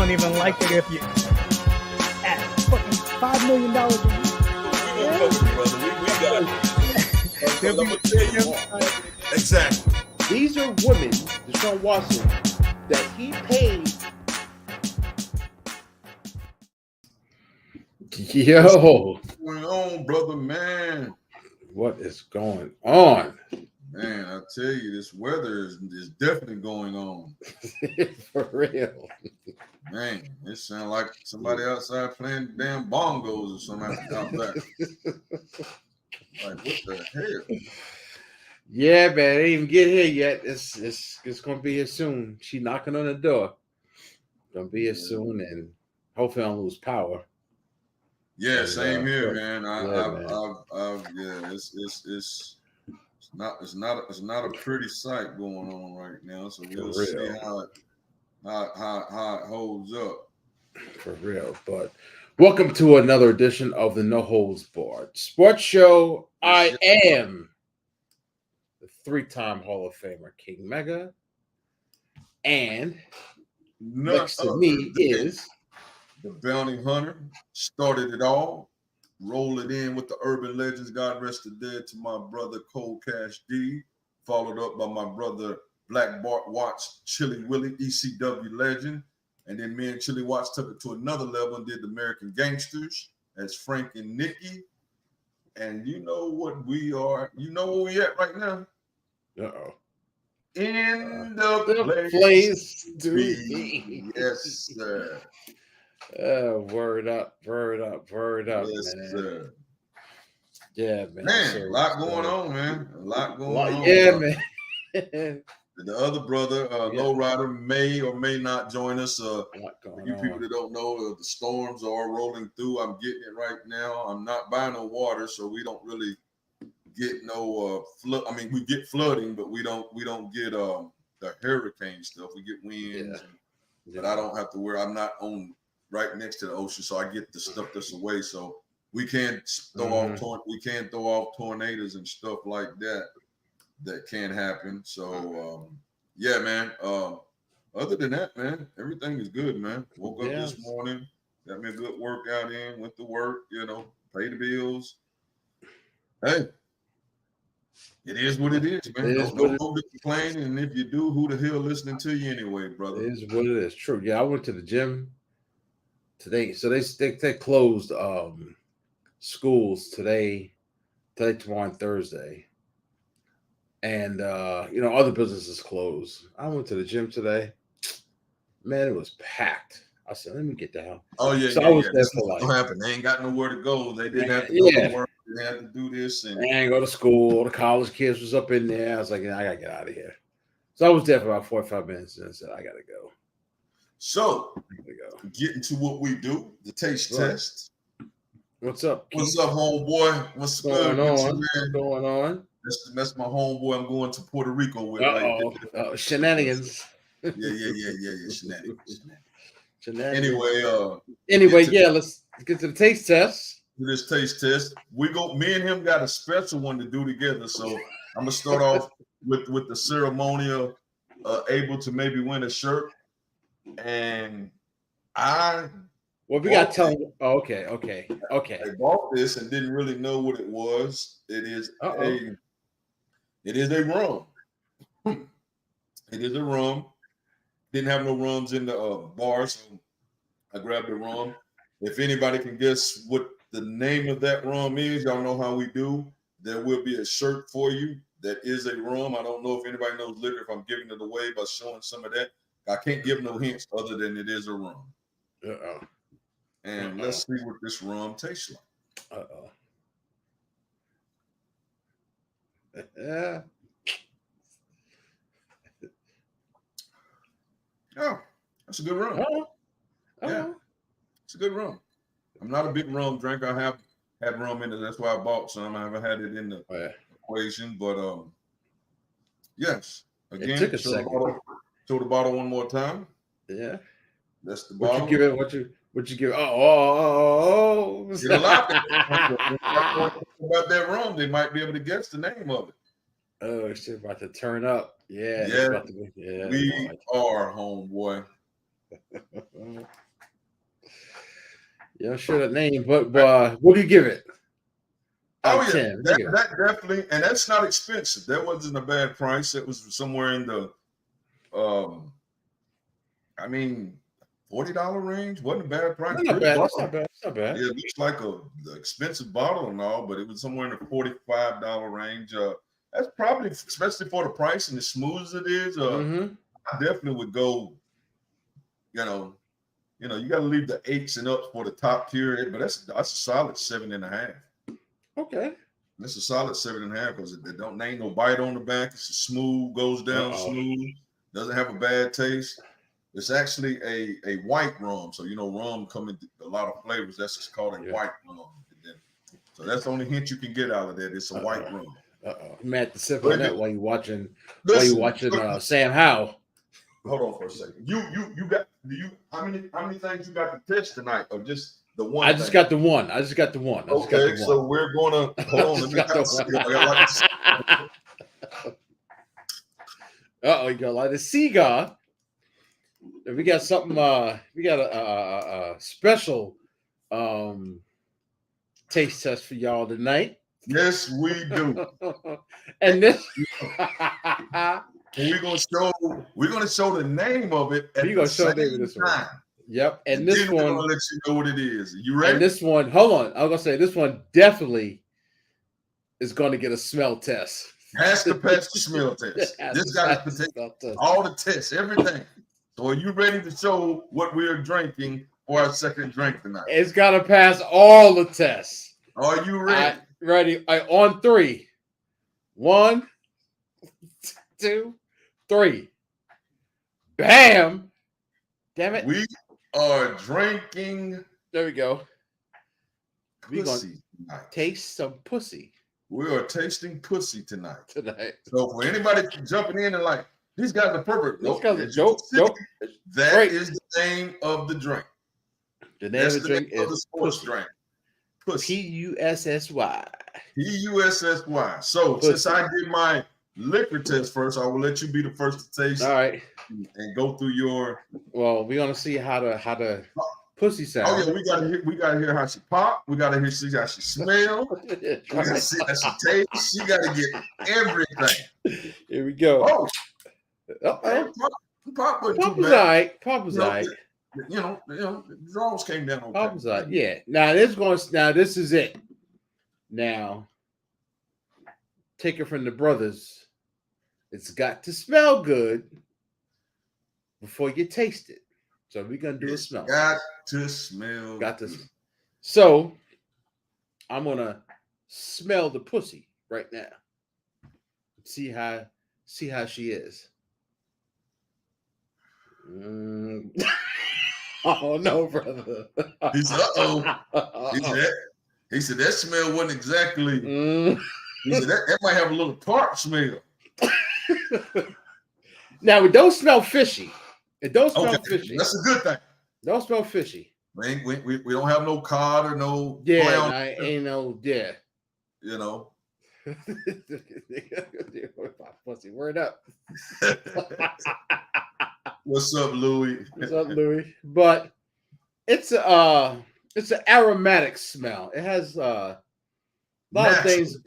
don't even like it if you at fucking $5 million a year. Exactly. These are women, Deshaun Watson, that he paid. Yo, What's going on, brother, man? what is going on? Man, I tell you, this weather is definitely going on. For real. Man, it sounds like somebody outside playing damn bongos or something out back. Like, what the hell? Yeah, man, they didn't even get here yet. It's gonna be here soon. She knocking on the door. Gonna be here soon, and hopefully I don't lose power. Yeah, same here, but- man. It's not a pretty sight going on right now. So we'll see how it holds up. For real. But welcome to another edition of the No Holds Barred Sports Show. I am the 3-time Hall of Famer King Mega, and next to me is the bounty hunter. Started it all. Roll it in with the urban legends. God rest the dead to my brother Cold Cash D. Followed up by my brother Black Bart Watts, Chili Willie, ECW legend. And then me and Chili Watts took it to another level and did the American Gangsters as Frank and Nikki. And you know what we are. You know where we at right now? uh-oh. In the place to be. Yes, sir. Word up. Yes, man. sir. Yeah, man. Man, a lot going on, man. A lot going on. Yeah, man. The other brother, Lowrider, may or may not join us. For you people that don't know, the storms are rolling through. I'm getting it right now. I'm not buying no water, so we don't really get no flood. I mean, we get flooding, but we don't get the hurricane stuff. We get winds, but I don't have to worry. I'm not on right next to the ocean, so I get the stuff that's away. So we can't throw off tornadoes and stuff like that. That can happen. So yeah, man. Other than that, man, everything is good, man. Woke up this morning, got me a good workout in, went to work, pay the bills. Hey, it is what it is, man. Don't complain, and if you do, who the hell listening to you anyway, brother? It is what it is. True. Yeah, I went to the gym today. So they closed schools today, tomorrow, and Thursday. And other businesses closed. I went to the gym today. Man, it was packed. I said, let me get down. Oh, yeah. So I was there for what happened. They ain't got nowhere to go. They didn't have to go to work. They had to do this. And they ain't go to school. All the college kids was up in there. I was like, I gotta get out of here. So I was there for about 45 minutes and I said, I gotta go. So getting to what we do, the taste test. What's up, Keith? What's up, homeboy? What's going on? What's going on? That's my homeboy I'm going to Puerto Rico with. Right there. Shenanigans. Yeah. Shenanigans. Anyway, let's get to the taste test. This taste test. Me and him got a special one to do together. So I'm gonna start off with the ceremonial, able to maybe win a shirt. And we got to tell him. Oh, okay. I bought this and didn't really know what it was. It is a rum. It is a rum. Didn't have no rums in the bar, so I grabbed the rum. If anybody can guess what the name of that rum is, y'all know how we do. There will be a shirt for you that is a rum. I don't know if anybody knows liquor, if I'm giving it away by showing some of that. I can't give no hints other than it is a rum. And let's see what this rum tastes like. Yeah. Oh, that's a good rum. Yeah, it's a good rum. I'm not a big rum drinker. I have had rum in it. That's why I bought some. I haven't had it in the equation, but yes. Again, it took a second. Show the bottle one more time. Yeah, that's the bottle. What you give it? What you give it? Oh! Get a lot about that rum. They might be able to guess the name of it. Oh, it's about to turn up. Yeah. We are, homeboy. Yeah, I'm sure that name, but what do you give it? Oh Out of yeah, 10. that definitely, and that's not expensive. That wasn't a bad price. It was somewhere in the, I mean, $40 range. Wasn't a bad price. That's not Good bad. bottle. That's not bad. That's not bad. Yeah, it looks like the expensive bottle and all, but it was somewhere in the $45 range. That's probably, especially for the price and as smooth as it is. I definitely would go. You got to leave the 8s and ups for the top tier, but that's a solid 7.5. Okay. That's a solid 7.5 because it don't ain't no bite on the back. It's smooth, goes down smooth, doesn't have a bad taste. It's actually a white rum. So rum come in a lot of flavors. That's just called a white rum. So that's the only hint you can get out of that. It's a white rum. You might have to sip on that while you're watching Sam Howell. Hold on for a second. You got how many things you got to test tonight, or just the one? I just got the one. Okay, so we're gonna hold on. Let me you got like a cigar. We got something. We got a special taste test for y'all tonight. Yes, we do. And this. And we're gonna show the name of it at the same time. Yep. And this one, we're gonna let you know what it is. You ready? And this one, hold on. I'm gonna say this one definitely is gonna get a smell test. Has to pass the smell test. This got to take all the tests, everything. So are you ready to show what we're drinking for our second drink tonight? It's gotta pass all the tests. Are you ready? Ready. On 3. 1, 2, 3. Bam! Damn it. We are drinking. There we go. We're going Pussy to taste some pussy. We are tasting pussy tonight. So for anybody jumping in and like, these guys are perfect. These guys are joke. That is the name of the drink. The name of the drink is the sports drink. Pussy. P-U-S-S-Y. P-U-S-S-Y. So since I did my liquor test first, I will let you be the first to taste. All right. And go through your. Well, we're gonna see how the pussy sound. Oh yeah, we gotta hear how she pop. We gotta see how she smell. We gotta see how she taste. She gotta get everything. Here we go. Pop was all right. Pop was all right. The draws came down. Okay. Pop was all right. Yeah. Now this is it. Now take it from the brothers. It's got to smell good before you taste it. So we're gonna do a smell. Got to smell. So I'm gonna smell the pussy right now. See how she is. Oh no, brother. He said, He said that smell wasn't exactly. He said that might have a little tart smell. Now it don't smell fishy. It don't smell fishy. That's a good thing. Don't smell fishy. We don't have no cod or no. Ain't no. Pussy, word up. What's up, Louis? What's up, Louis? But it's an aromatic smell. It has a lot of things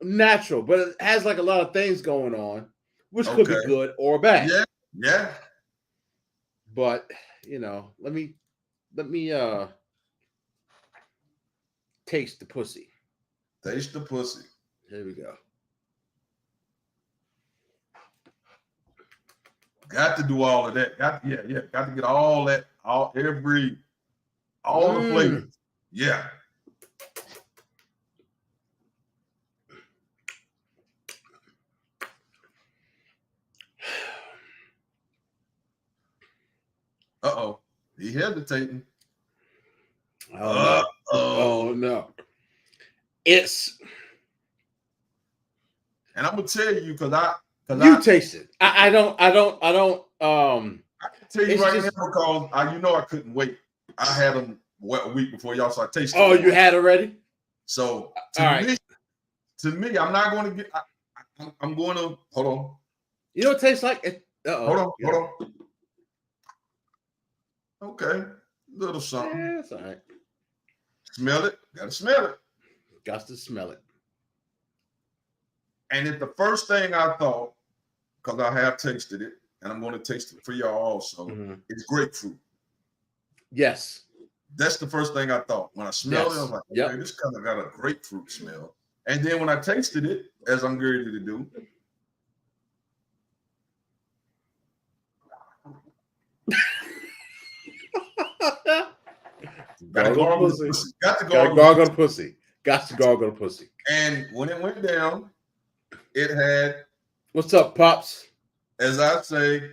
natural, but it has like a lot of things going on, which could be good or bad. Yeah. But let me taste the pussy. Taste the pussy. Here we go. Got to do all of that. Got to get all that, all the flavors. Yeah. Uh-oh. He hesitating. Oh no. It's. And I'm gonna tell you because you taste it. I don't. I can tell you right now because I couldn't wait. I had them a week before y'all started tasting. Oh, you had already? So to me, I'm not going to get. I'm going to hold on. You know what it tastes like? Hold on. Okay, little something. Yeah, it's all right. Smell it. Gotta smell it. Got to smell it. And it's the first thing I thought, because I have tasted it, and I'm going to taste it for y'all also. Mm-hmm. It's grapefruit. Yes. That's the first thing I thought. When I smelled it, I was like, okay, this kind of got a grapefruit smell. And then when I tasted it, as I'm ready to do, got to gargle the pussy. Got to gargle the pussy. Got to gargle the pussy. And when it went down, it had. What's up, Pops? As I say,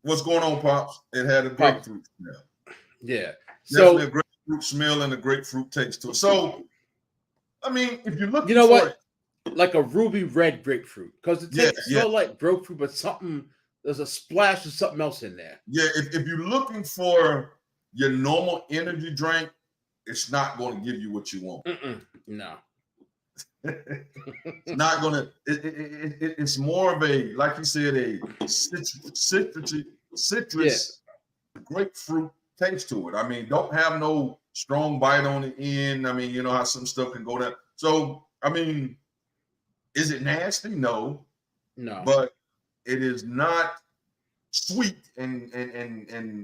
what's going on, Pops? It had a grapefruit smell. Yeah. Definitely a grapefruit smell and a grapefruit taste to it. So, I mean, if you look, you know what? Like a ruby red grapefruit, because it tastes so like grapefruit, but there's a splash of something else in there. Yeah, if you're looking for your normal energy drink, it's not going to give you what you want. No. It's not going to. It's more of a, like you said, a citrus grapefruit taste to it. I mean, don't have no strong bite on the end. I mean, you know how some stuff can go down. So, I mean, is it nasty? No. But it is not sweet and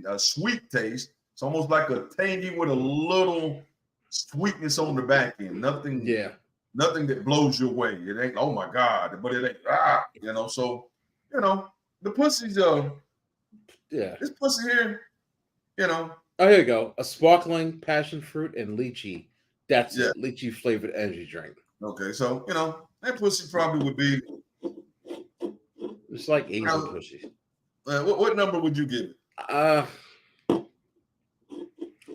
a sweet taste. It's almost like a tangy with a little sweetness on the back end. Nothing that blows you away. It ain't, oh my God, but it ain't, you know. So, you know, the pussy's this pussy here, you know. Oh, here you go. A sparkling passion fruit and lychee. That's a lychee flavored energy drink. Okay, so you know, that pussy probably would be it's like Asian pussy. What number would you give it?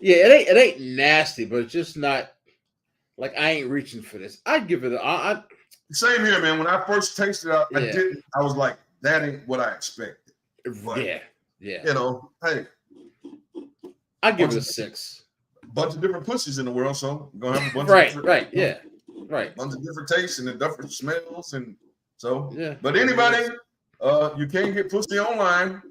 Yeah, it ain't nasty, but it's just not like I ain't reaching for this. I'd give it same here, man. When I first tasted it, I was like, that ain't what I expected. But, yeah. You know, hey. I'd give it a 6. Bunch of different pussies in the world, so you're gonna have a bunch of different bunch of different tastes and the different smells, and so But anybody, you can't get pussy online.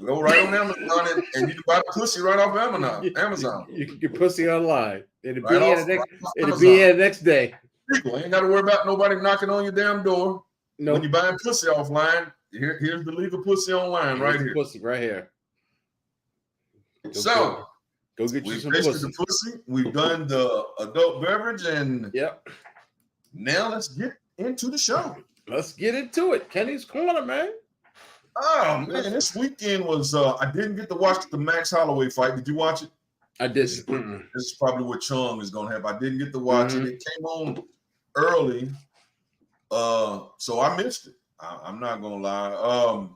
Go right on Amazon and you can buy the pussy right off Amazon. You can get pussy online. It'll be here the next day. People ain't got to worry about nobody knocking on your damn door. When you're buying pussy offline, here's the legal pussy online right here. Pussy right here. Go get you some pussy. The pussy. We've done the adult beverage, and now let's get into the show. Let's get into it. Kenny's Corner, man. Oh man, this weekend was I didn't get to watch the Max Holloway fight. Did you watch it? I didn't. This is probably what Chung is gonna have. I didn't get to watch it. It came on early, so I missed it. I'm not gonna lie. I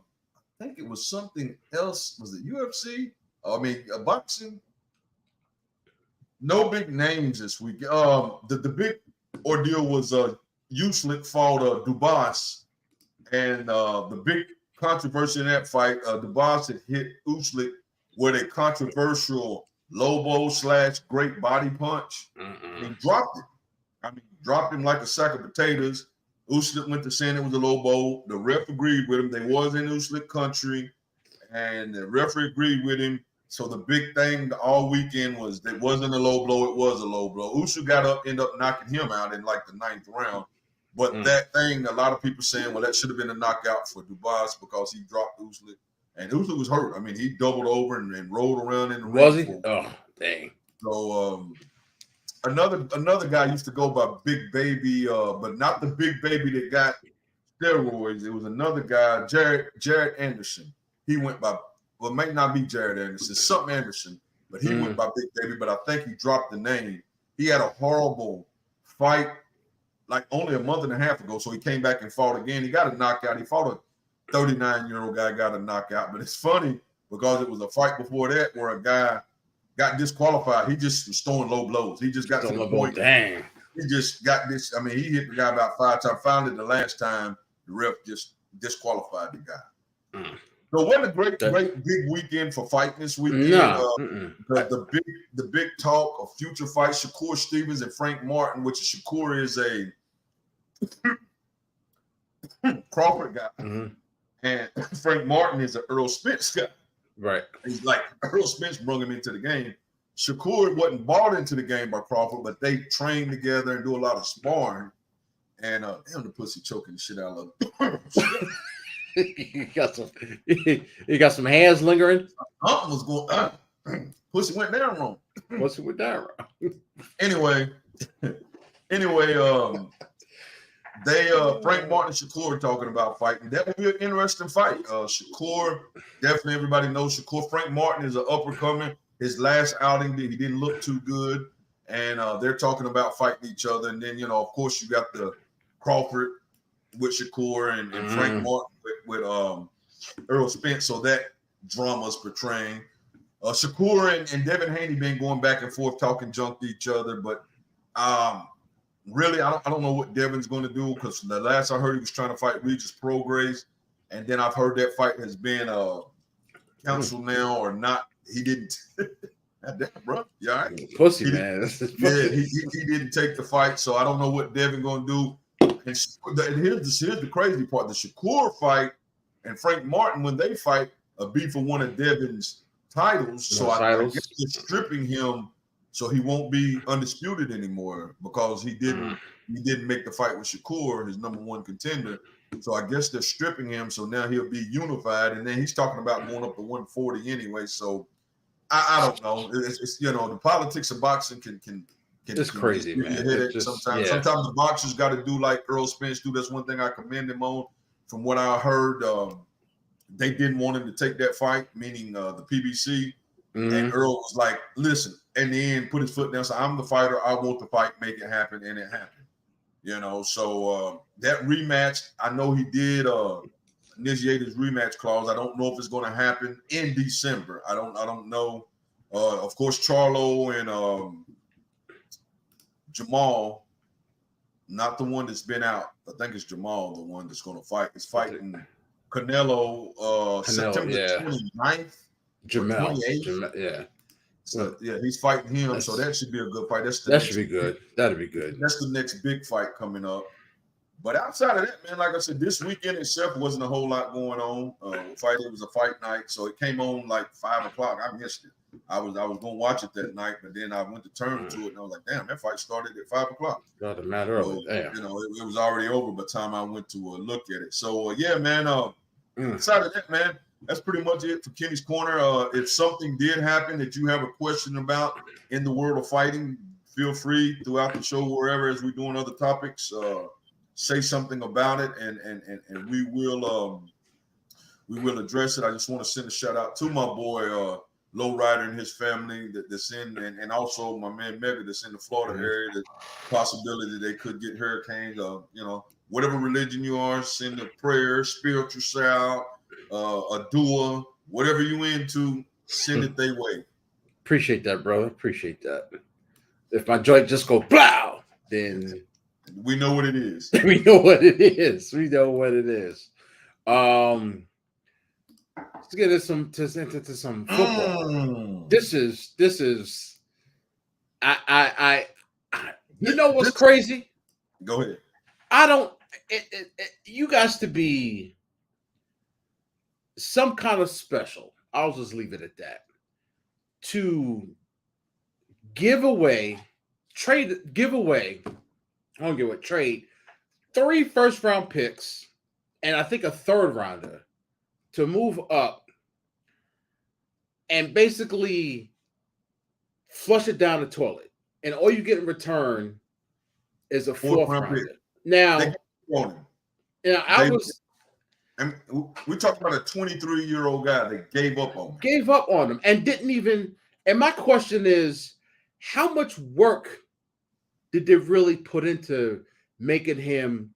think it was something else. Was it UFC? I mean, boxing. No big names this week. The big ordeal was Usyk fought Dubois, and the big controversy in that fight, Dubois had hit Usyk with a controversial Lobo / great body punch. He dropped it. I mean, dropped him like a sack of potatoes. Usyk went to saying it was a Lobo. The ref agreed with him. They was in Usyk country, and the referee agreed with him. So the big thing all weekend was that wasn't a low blow. It was a low blow. Usyk ended up knocking him out in like the 9th round. But that thing, a lot of people saying, well, that should have been a knockout for Dubois because he dropped Usyk. And Usyk was hurt. I mean, he doubled over and rolled around in the ring. Was he? Oh, dang. So another guy used to go by Big Baby, but not the Big Baby that got steroids. It was another guy, Jared Anderson. He went by, well, it may not be Jared Anderson, something Anderson, but he went by Big Baby, but I think he dropped the name. He had a horrible fight like only a month and a half ago, so he came back and fought again. He got a knockout. He fought a 39-year-old guy, got a knockout. But it's funny because it was a fight before that where a guy got disqualified. He just was throwing low blows. He just got to the point. Dang. He just got this. I mean, he hit the guy about 5 times. Finally, the last time, the ref just disqualified the guy. So it wasn't a great big weekend for fighting this weekend. No. The big talk of future fights, Shakur Stevens and Frank Martin, which Shakur is a Crawford guy, and Frank Martin is an Earl Spence guy. Right. He's like Earl Spence brought him into the game. Shakur wasn't brought into the game by Crawford, but they train together and do a lot of sparring. And damn, the pussy choking the shit out of him. You got some hands lingering. Something was going. Pussy went down wrong. Pussy went down wrong. Anyway, they Frank Martin and Shakur are talking about fighting. That would be an interesting fight. Shakur, definitely everybody knows Shakur. Frank Martin is an uppercoming. His last outing, he didn't look too good, and they're talking about fighting each other. And then, of course, you got the Crawford with Shakur and Frank Martin with Earl Spence. So that drama's portraying. Shakur and Devin Haney been going back and forth talking junk to each other, but really, I don't know what Devin's going to do, because the last I heard he was trying to fight Regis Prograis, and then I've heard that fight has been canceled now or not. He didn't. Damn, bro, you all right? Pussy, man. Yeah, he didn't take the fight, so I don't know what Devin going to do. And here's the crazy part: the Shakur fight and Frank Martin, when they fight, a beef for one of Devin's titles. So I guess they're stripping him, so he won't be undisputed anymore, because he didn't make the fight with Shakur, his number one contender. So I guess they're stripping him, so now he'll be unified. And then he's talking about going up to 140 anyway. So I don't know. It's the politics of boxing can it's crazy, man. Sometimes the boxers got to do like Earl Spence do. That's one thing I commend him on. From what I heard, they didn't want him to take that fight, meaning the PBC. And Earl was like, listen, in the end, put his foot down. So I'm the fighter. I want the fight, make it happen. And it happened. So that rematch, I know he did initiate his rematch clause. I don't know if it's going to happen in December. I don't know. Of course, Charlo and Jamal, not the one that's been out. I think it's Jamal, the one that's going to fight. Is fighting Canelo, September 29th. Jamal, yeah. So he's fighting him. So that should be a good fight. Should be good. That'd be good. That's the next big fight coming up. But outside of that, man, like I said, this weekend itself wasn't a whole lot going on. It was a fight night, so it came on like 5 o'clock. I missed it. I was going to watch it that night, but then I went to turn to it, and I was like, damn, that fight started at 5 o'clock. Got a matter of it. Damn. It was already over by the time I went to look at it. So yeah, man. Outside of that, man, that's pretty much it for Kenny's Corner. If something did happen that you have a question about in the world of fighting, feel free throughout the show, wherever, as we're doing other topics, say something about it, and we will address it. I just want to send a shout out to my boy Low Rider and his family that's in, and also my man Mega that's in the Florida area. The possibility they could get hurricanes. Whatever religion you are, send a prayer, spiritual shout, a dua, whatever you into, send it their way. Appreciate that, brother. Appreciate that. If my joint just go blow, then we know what it is. We know what it is. Let's get into some football. This is I you know what's crazy? Go ahead. You guys to be some kind of special. I'll just leave it at that. To trade 3 first-round picks and I think a 3rd rounder to move up and basically flush it down the toilet. And all you get in return is a 4th rounder. Now, and we talked about a 23-year-old guy that gave up on him. And didn't even. And my question is, how much work did they really put into making him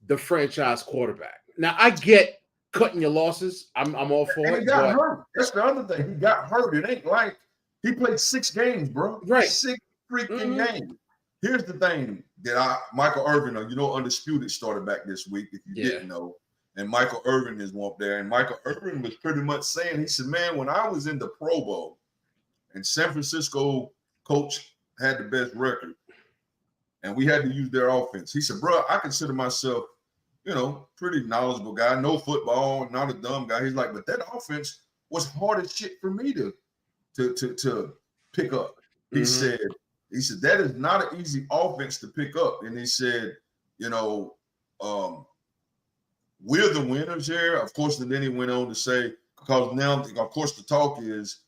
the franchise quarterback? Now, I get cutting your losses. I'm all for it. He got hurt. That's the other thing. He got hurt. It ain't like he played 6 games, bro. Right. 6 freaking games. Here's the thing that Michael Irvin, Undisputed started back this week, if you didn't know. And Michael Irvin is up there. And Michael Irvin was pretty much saying, he said, man, when I was in the Pro Bowl and San Francisco coach had the best record and we had to use their offense, he said, bro, I consider myself, pretty knowledgeable guy, know football, not a dumb guy. He's like, but that offense was hard as shit for me to pick up. He said that is not an easy offense to pick up. And he said, you know, we're the winners here. Of course, and then he went on to say, because now, of course, the talk is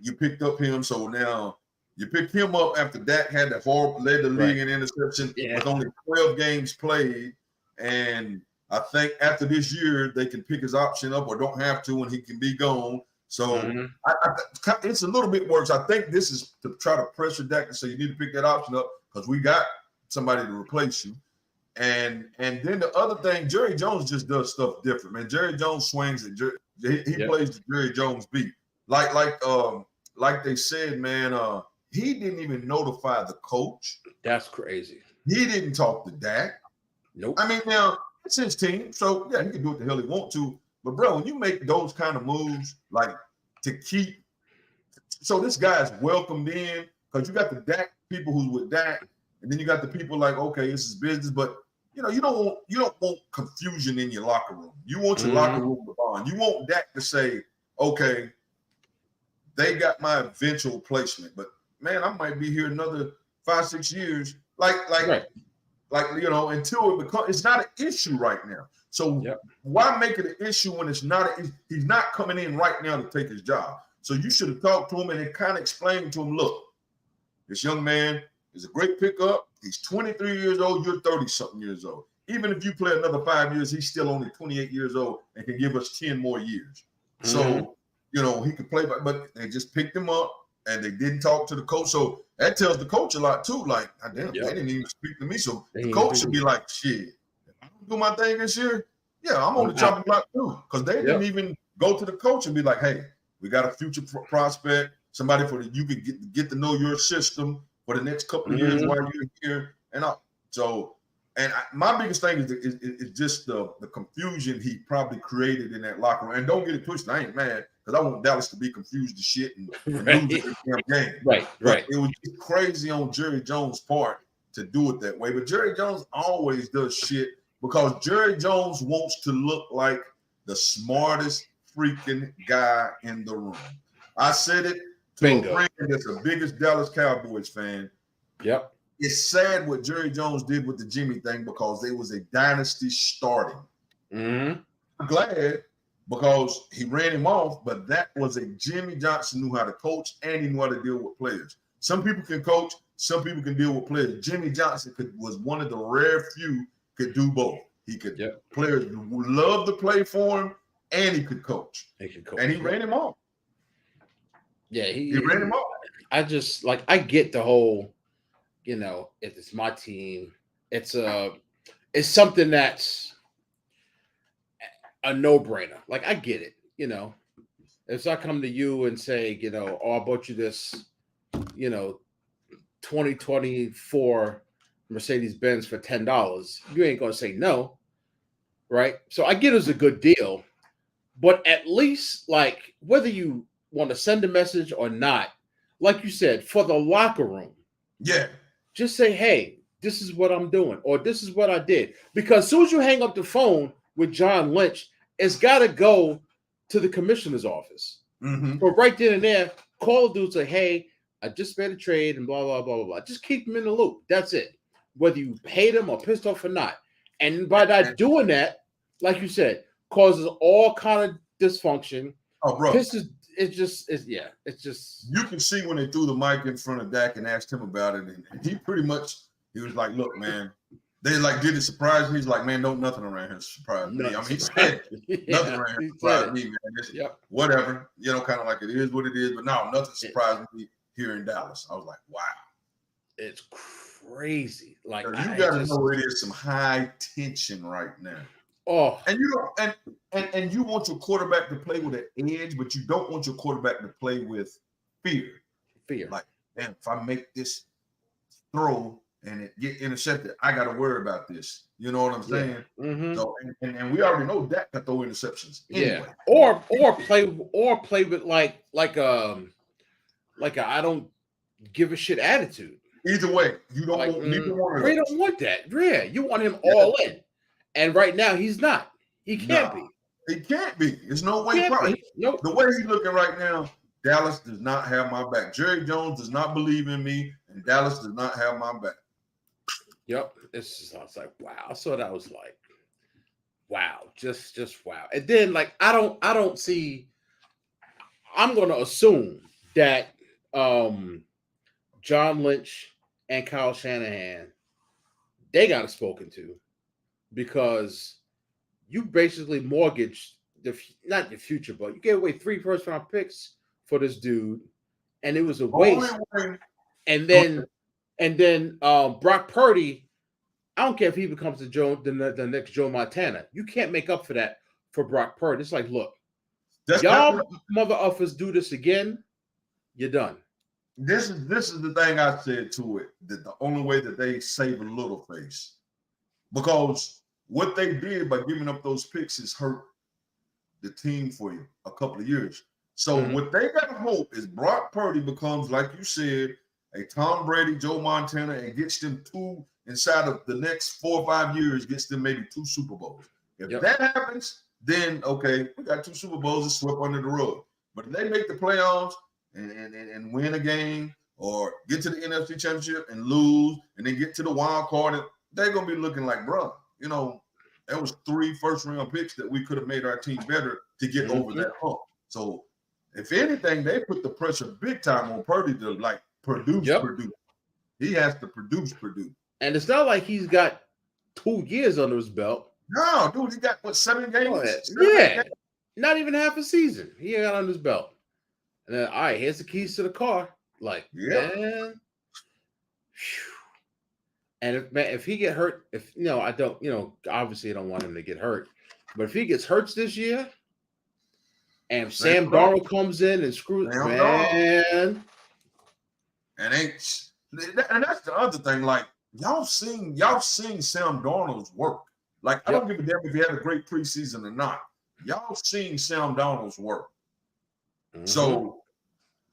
you picked up him, so now you picked him up after Dak had led the league in interception with only 12 games played. And I think after this year, they can pick his option up or don't have to, and he can be gone. So it's a little bit worse. I think this is to try to pressure Dak and say you need to pick that option up because we got somebody to replace you. And then the other thing, Jerry Jones just does stuff different, man. Jerry Jones swings it. He plays the Jerry Jones beat. Like they said, man, he didn't even notify the coach. That's crazy. He didn't talk to Dak. Nope. I mean, now it's his team, so yeah, he can do what the hell he want to. But bro, when you make those kind of moves, like to keep, so this guy's welcomed in because you got the Dak people who's with Dak, and then you got the people like, okay, this is business, but you know, you don't want confusion in your locker room. You want your locker room to bond. You want Dak to say, okay, they got my eventual placement, but man, I might be here another 5-6 years, like you know, until it becomes. It's not an issue right now. So why make it an issue when it's not? He's not coming in right now to take his job. So you should have talked to him and kind of explained to him, look, this young man is a great pickup. He's 23 years old. You're 30-something years old. Even if you play another 5 years, he's still only 28 years old and can give us 10 more years. So, you know, he could play, but they just picked him up and they didn't talk to the coach. So that tells the coach a lot too. Like, damn, they didn't even speak to me. So the coach should be like, shit, if I don't do my thing this year, I'm on the chopping block too. Because they didn't even go to the coach and be like, hey, we got a future prospect, somebody you could get to know your system for the next couple of years while you're here. And my biggest thing is just the confusion he probably created in that locker room. And don't get it twisted, I ain't mad because I want Dallas to be confused as shit and lose the damn game. Right. It was just crazy on Jerry Jones' part to do it that way. But Jerry Jones always does shit because Jerry Jones wants to look like the smartest freaking guy in the room. I said it to a friend that's the biggest Dallas Cowboys fan. Yep. It's sad what Jerry Jones did with the Jimmy thing because they was a dynasty starting. I'm glad because he ran him off, but that was a Jimmy Johnson knew how to coach and he knew how to deal with players. Some people can coach, some people can deal with players. Jimmy Johnson was one of the rare few could do both. He could players love to play for him and he could coach. And he ran him off. Yeah, he ran him off. I get the whole, you know, if it's my team, it's something that's a no-brainer. Like, I get it, you know. If I come to you and say, you know, I bought you this, you know, 2024 Mercedes-Benz for $10, you ain't going to say no, right? So I get it's a good deal, but at least, like, whether you want to send a message or not, like you said, for the locker room, just say, hey, this is what I'm doing, or this is what I did. Because as soon as you hang up the phone with John Lynch, it's got to go to the commissioner's office. But right then and there, call the dude and say, hey, I just made a trade and blah, blah, blah, blah, blah. Just keep them in the loop. That's it. Whether you hate them or pissed off or not. And by not doing that, like you said, causes all kind of dysfunction. Oh, bro. It's just. You can see when they threw the mic in front of Dak and asked him about it, and he was like, "Look, man." They like did it surprise me. He's like, "Man, nothing around here surprised me." I mean, he said nothing around here surprised me, man. Whatever, you know, kind of like it is what it is. But no, nothing surprised me here in Dallas. I was like, "Wow, it's crazy." Like you got to know it is some high tension right now. Oh, and you don't, and you want your quarterback to play with an edge, but you don't want your quarterback to play with fear. Like, man, if I make this throw and it get intercepted, I got to worry about this. You know what I'm saying? So, and we already know Dak can throw interceptions. Anyway. Or play with like a I don't give a shit attitude. Either way, you don't like, want neither one of Ray don't want that. Yeah, you want him all in. And right now he's not. He can't be. He can't be. There's no way. Can't be. Nope. The way he's looking right now, Dallas does not have my back. Jerry Jones does not believe in me, and Dallas does not have my back. Yep. It's just, I was like, wow. So that was like, wow, just wow. And then like I don't see. I'm going to assume that John Lynch and Kyle Shanahan, they got it spoken to, because you basically mortgaged not the future, but you gave away 3 first-round picks for this dude, and it was a waste. And then Brock Purdy, I don't care if he becomes the next Joe Montana. You can't make up for that for Brock Purdy. It's like, look, y'all mother effers do this again, you're done. This is the thing I said to it, that the only way that they save a little face, because what they did by giving up those picks is hurt the team for you a couple of years. So what they got to hope is Brock Purdy becomes, like you said, a Tom Brady, Joe Montana, and gets them 2 inside of the next 4 or 5 years, gets them maybe 2 Super Bowls. If that happens, then okay, we got 2 Super Bowls to sweep under the rug. But if they make the playoffs and win a game, or get to the NFC Championship and lose, and then get to the wild card, they're gonna be looking like, bro, you know, that was 3 first-round picks that we could have made our team better to get over that hump. So if anything, they put the pressure big time on Purdy to like produce. He has to produce. And it's not like he's got 2 years under his belt. No, dude, he got what, 7 games? Yeah, not even half a season. He got under his belt. And then, all right, here's the keys to the car. Like, man. Whew. And if he get hurt, I don't, obviously I don't want him to get hurt. But if he gets hurt this year, and Sam Darnold comes in and screws, man. And that's the other thing. Like, y'all seen Sam Darnold's work. Like, I don't give a damn if he had a great preseason or not. Y'all seen Sam Darnold's work. So,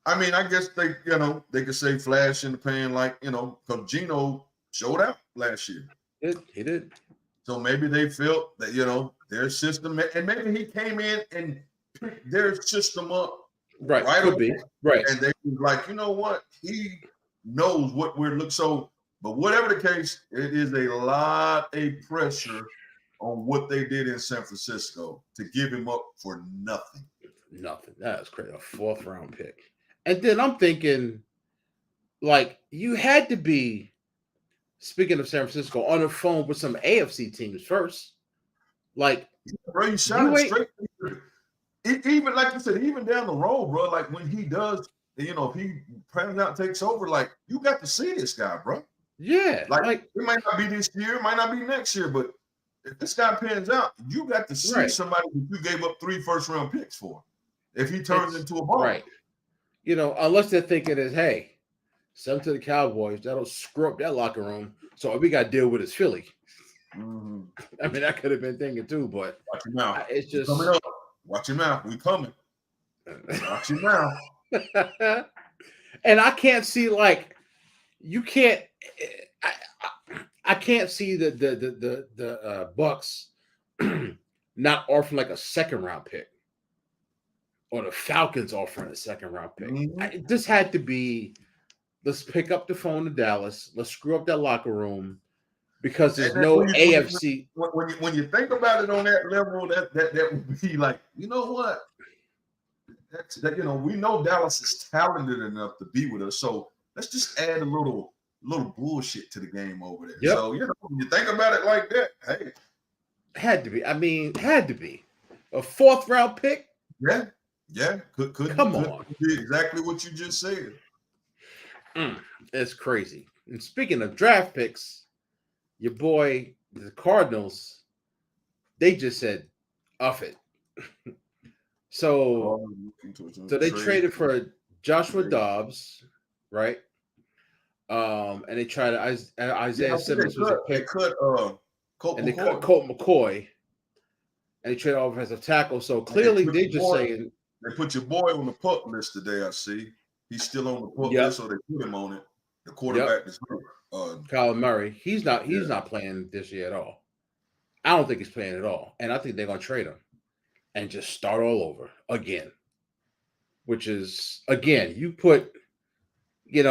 I mean, I guess they could say flash in the pan, like, because Geno showed out last year. He did. So maybe they felt that, their system, and maybe he came in and picked their system up. Right. Could be. Right. And they was like, you know what? He knows what we're looking. So, but whatever the case, it is a lot of pressure on what they did in San Francisco to give him up for nothing. Nothing. That's crazy. A 4th-round pick. And then I'm thinking, like, you had to be, speaking of San Francisco, on the phone with some AFC teams first. Like, bro, you shot it straight. Even like you said, even down the road, bro. Like when he does, if he plans out, takes over, like you got to see this guy, bro. Yeah, like it might not be this year, it might not be next year, but if this guy pans out, you got to see somebody that you gave up 3 first-round picks for. If he turns into a ball, right? Unless they're thinking is, hey, send him to the Cowboys, that'll screw up that locker room. So all we got to deal with is Philly. I mean, that could have been thinking too, but watch him out. It's just coming up. Watch him out. We coming. Watch him out. And I can't see, like, you can't. I can't see the Bucks not offering like a 2nd-round pick, or the Falcons offering a 2nd-round pick. This had to be, let's pick up the phone to Dallas. Let's screw up that locker room, because there's no AFC. When you think about it on that level, that would be like, you know what? We know Dallas is talented enough to be with us, so let's just add a little bullshit to the game over there. So when you think about it like that, hey, had to be. I mean, had to be a 4th-round pick. Yeah. Could come on, be exactly what you just said. It's crazy. And speaking of draft picks, your boy, the Cardinals, they just said, "Off it." So they traded for Joshua Dobbs, right? And they tried Isaiah Simmons was a pick. They cut Colt McCoy, and they traded offensive tackle. So clearly, they just saying they put your boy on the pup list today. I see he's still on the pup list, so they put him on it. The quarterback is Kyler Murray. He's not playing this year at all. I don't think he's playing at all, and I think they're gonna trade him. and just start all over again. Which is, again, you put, I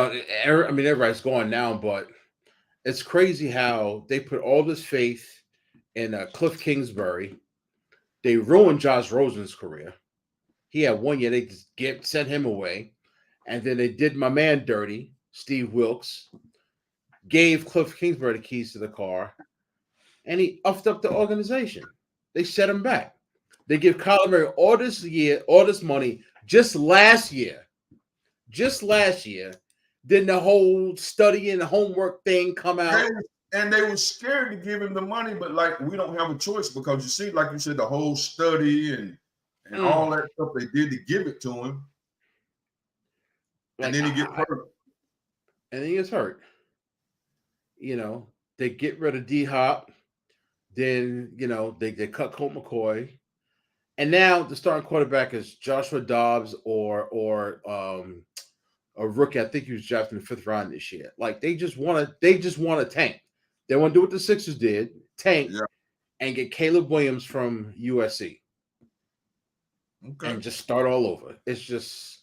mean, everybody's going now, but it's crazy how they put all this faith in Cliff Kingsbury. They ruined Josh Rosen's career. He had 1 year. They just sent him away. And then they did my man dirty, Steve Wilkes, gave Cliff Kingsbury the keys to the car, and he upped up the organization. They set him back. They give Kyler Murray all this money just last year. Then the whole study and homework thing come out. And they were scared to give him the money, but like we don't have a choice because you see, like you said, the whole study and all that stuff they did to give it to him. And then he gets hurt. And then he gets hurt. They get rid of D-Hop. Then, they cut Colt McCoy. And now the starting quarterback is Joshua Dobbs or a rookie. I think he was drafted in the 5th round this year. Like they just want to tank. They want to do what the Sixers did, tank, and get Caleb Williams from USC. Okay. And just start all over. It's just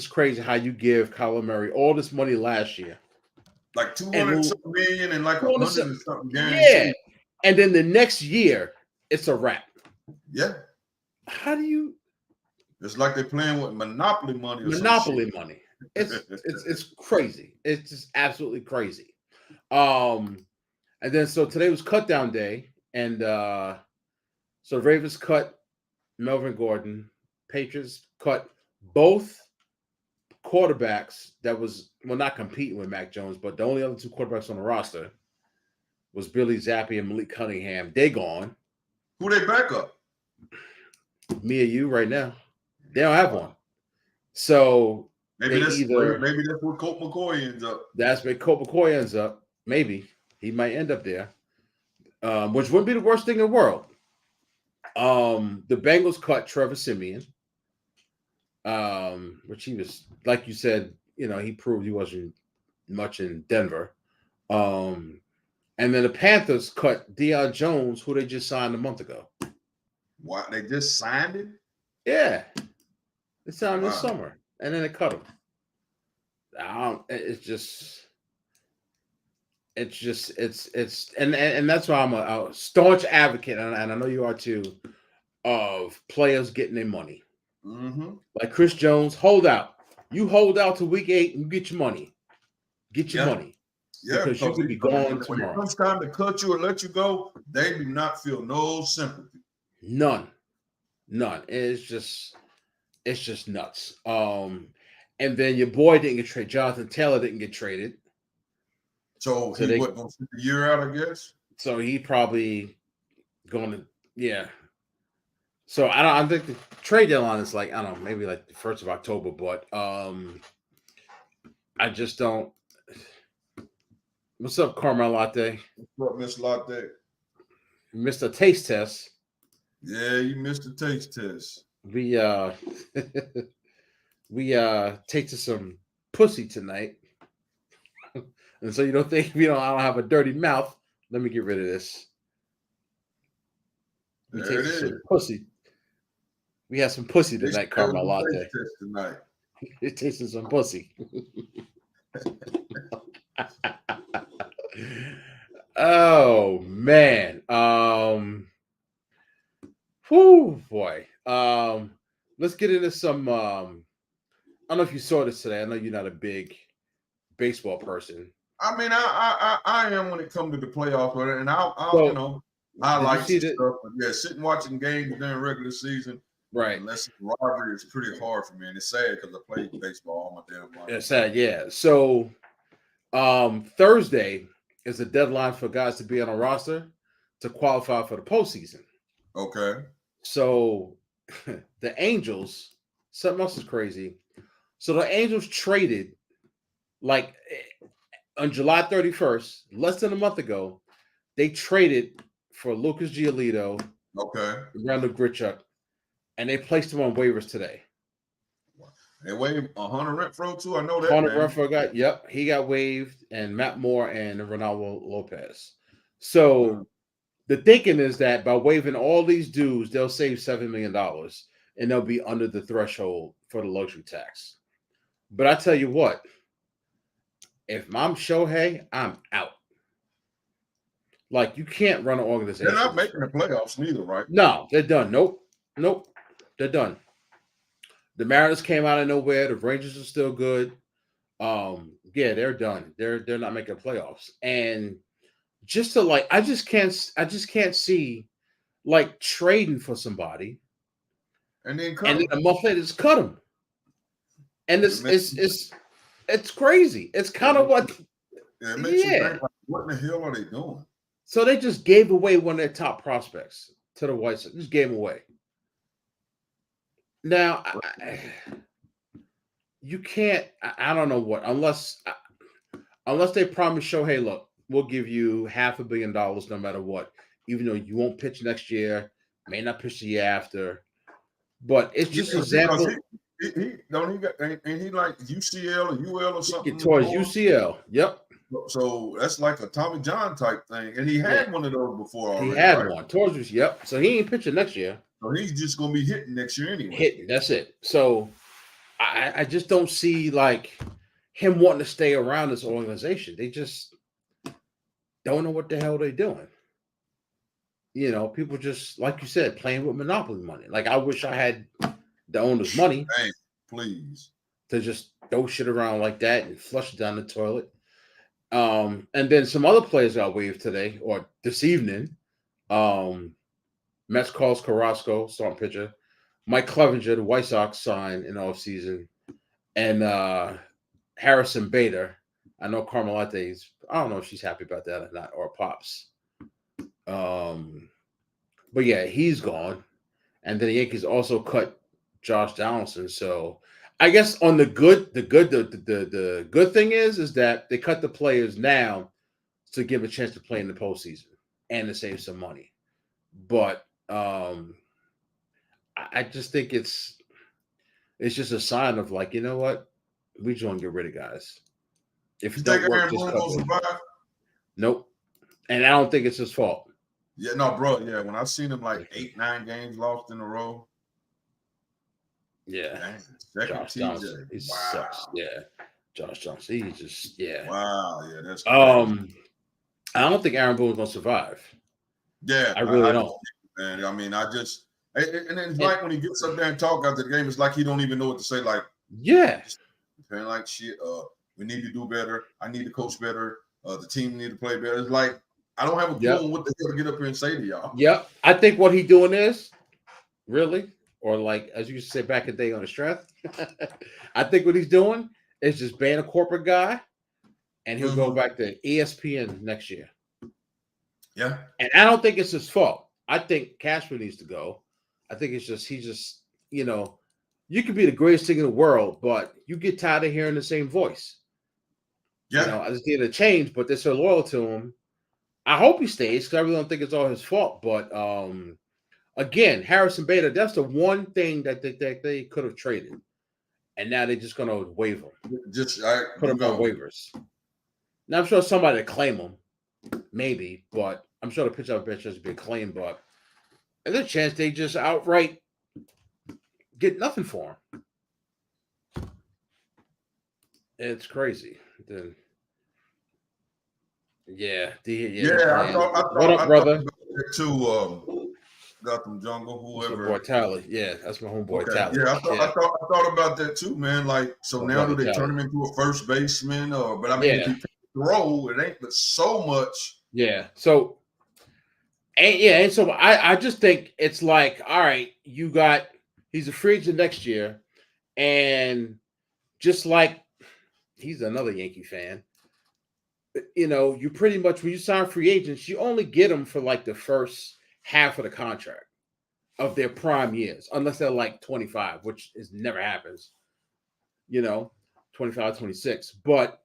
crazy how you give Kyler Murray all this money last year. Like 200 million and like 100 and something guaranteed. Yeah. And then the next year, it's a wrap. Yeah. How do you? It's like they're playing with Monopoly money. Money. It's crazy. It's just absolutely crazy. And then so today was cut down day, and so Ravens cut Melvin Gordon. Patriots cut both quarterbacks that was not competing with Mac Jones, but the only other 2 quarterbacks on the roster was Billy Zappi and Malik Cunningham. They gone. Who they back up? Me or you right now. They don't have one. So maybe that's where Colt McCoy ends up. That's where Colt McCoy ends up. Maybe he might end up there, which wouldn't be the worst thing in the world. The Bengals cut Trevor Siemian, which he was, like you said, he proved he wasn't much in Denver. And then the Panthers cut Deion Jones, who they just signed a month ago. What? They just signed him? Yeah. They signed him this summer, and then they cut him. And that's why I'm a staunch advocate, and I know you are too, of players getting their money. Mm-hmm. Like Chris Jones, hold out. You hold out to week 8 and you get your money. Get your money. Yeah, because you could be gone tomorrow. When it comes time to cut you or let you go, they do not feel no sympathy. None. It's just nuts. And then your boy didn't get traded. Jonathan Taylor didn't get traded. So he wasn't going to sit the year out, I guess. So he probably going to, yeah. So I think the trade deadline is like, I don't know, maybe like the 1st of October, but I just don't. What's up, Carmel Latte? What's up, Miss Latte? Missed a taste test. Yeah, you missed the taste test. We tasted some pussy tonight. And so you don't think I don't have a dirty mouth. Let me get rid of this. We tasted some pussy. We had some pussy tonight, Carmel Latte. Tonight. It tasted some pussy. Oh man. Whoo boy. Let's get into some I don't know if you saw this today. I know you're not a big baseball person. I mean, I am when it comes to the playoffs, and I like stuff. But yeah, sitting watching games during regular season, right? Unless it's rivalry, it's pretty hard for me, and it's sad because I played baseball all my damn life. It's sad, yeah. So, Thursday is the deadline for guys to be on a roster to qualify for the postseason. Okay. So, the Angels, something else is crazy. So the Angels traded, like on July 31st, less than a month ago, they traded for Lucas Giolito, Randall Grichuk, and they placed him on waivers today. They waived Hunter Renfroe too. I know that. Hunter Renfroe he got waived, and Matt Moore and Ronaldo Lopez. So the thinking is that by waiving all these dues, they'll save $7 million and they'll be under the threshold for the luxury tax. But I tell you what, if I'm Shohei, I'm out. Like, you can't run an organization. They're not making the playoffs neither, right? No, they're done. Nope. They're done. The Mariners came out of nowhere. The Rangers are still good. Yeah, they're done. They're not making playoffs. And just to like, I just can't see like trading for somebody And then a month later just cut them. And it's crazy. It's kind of what. It makes you think, like, what in the hell are they doing? So they just gave away one of their top prospects to the White Sox. Just gave him away. Now, you can't. I don't know what unless they promise Shohei, look, we'll give you $500 million no matter what, even though you won't pitch next year, may not pitch the year after. But it's just an example. He like UCL or UL or something? Towards UCL. Yep. So that's like a Tommy John type thing. And he had one of those before already. He had one. Towards us, yep. So he ain't pitching next year. So he's just gonna be hitting next year anyway. Hitting, that's it. So I just don't see like him wanting to stay around this organization. They just don't know what the hell they're doing. You know, people just, like you said, playing with monopoly money. Like, I wish I had the owner's money. Hey, please. To just throw shit around like that and flush it down the toilet. And then some other players got waived today or this evening. Mets calls Carrasco, starting pitcher. Mike Clevenger, the White Sox, signed in the offseason. And Harrison Bader. I know Carmelite's, I don't know if she's happy about that or not, or Pops. But yeah, he's gone. And then the Yankees also cut Josh Donaldson. So I guess on the good thing is that they cut the players now to give a chance to play in the postseason and to save some money. But I just think it's just a sign of like, you know what? We just want to get rid of guys. If it don't work, just cut them. Nope. And I don't think it's his fault. Yeah, no, bro. Yeah, when I've seen him like 8-9 games lost in a row. Yeah. Josh Johnson. He sucks. Yeah. Josh Johnson. He's just, yeah. Wow. Yeah, that's crazy. I don't think Aaron Boone's gonna survive. Yeah. I really don't. Man, I mean, and then it's like when he gets up there and talk after the game, it's like he don't even know what to say. Like, yeah. Saying like shit, we need to do better. I need to coach better. The team need to play better. It's like I don't have a clue on what the hell to get up here and say to y'all. Yep. I think what he's doing is really, or like as you used to say back in the day on the strength, I think what he's doing is just being a corporate guy, and he'll go back to ESPN next year. Yeah. And I don't think it's his fault. I think Cashman needs to go. I think it's just you know, you could be the greatest thing in the world, but you get tired of hearing the same voice. Yeah. You know, I just need to change, but they're so loyal to him. I hope he stays because I really don't think it's all his fault. But again, Harrison Bader, that's the one thing that they could have traded. And now they're just going to waive him. Put him on waivers. Now, I'm sure somebody will claim him. Maybe. But I'm sure the pitcher has been claimed. But there's a chance they just outright get nothing for him. It's crazy. Then. Yeah. I thought what up, brother? To Gotham Jungle, whoever. Boy Tally. Yeah, that's my homeboy Tally. Yeah, I thought about that too, man. Like, so now do they turn him into a first baseman? But I mean, if he takes the role, it ain't but so much. Yeah. So, and so I just think it's like, all right, he's a free agent next year, and just like he's another Yankee fan. You know, you pretty much, when you sign free agents, you only get them for like the first half of the contract of their prime years, unless they're like 25, which never happens, 25, 26. But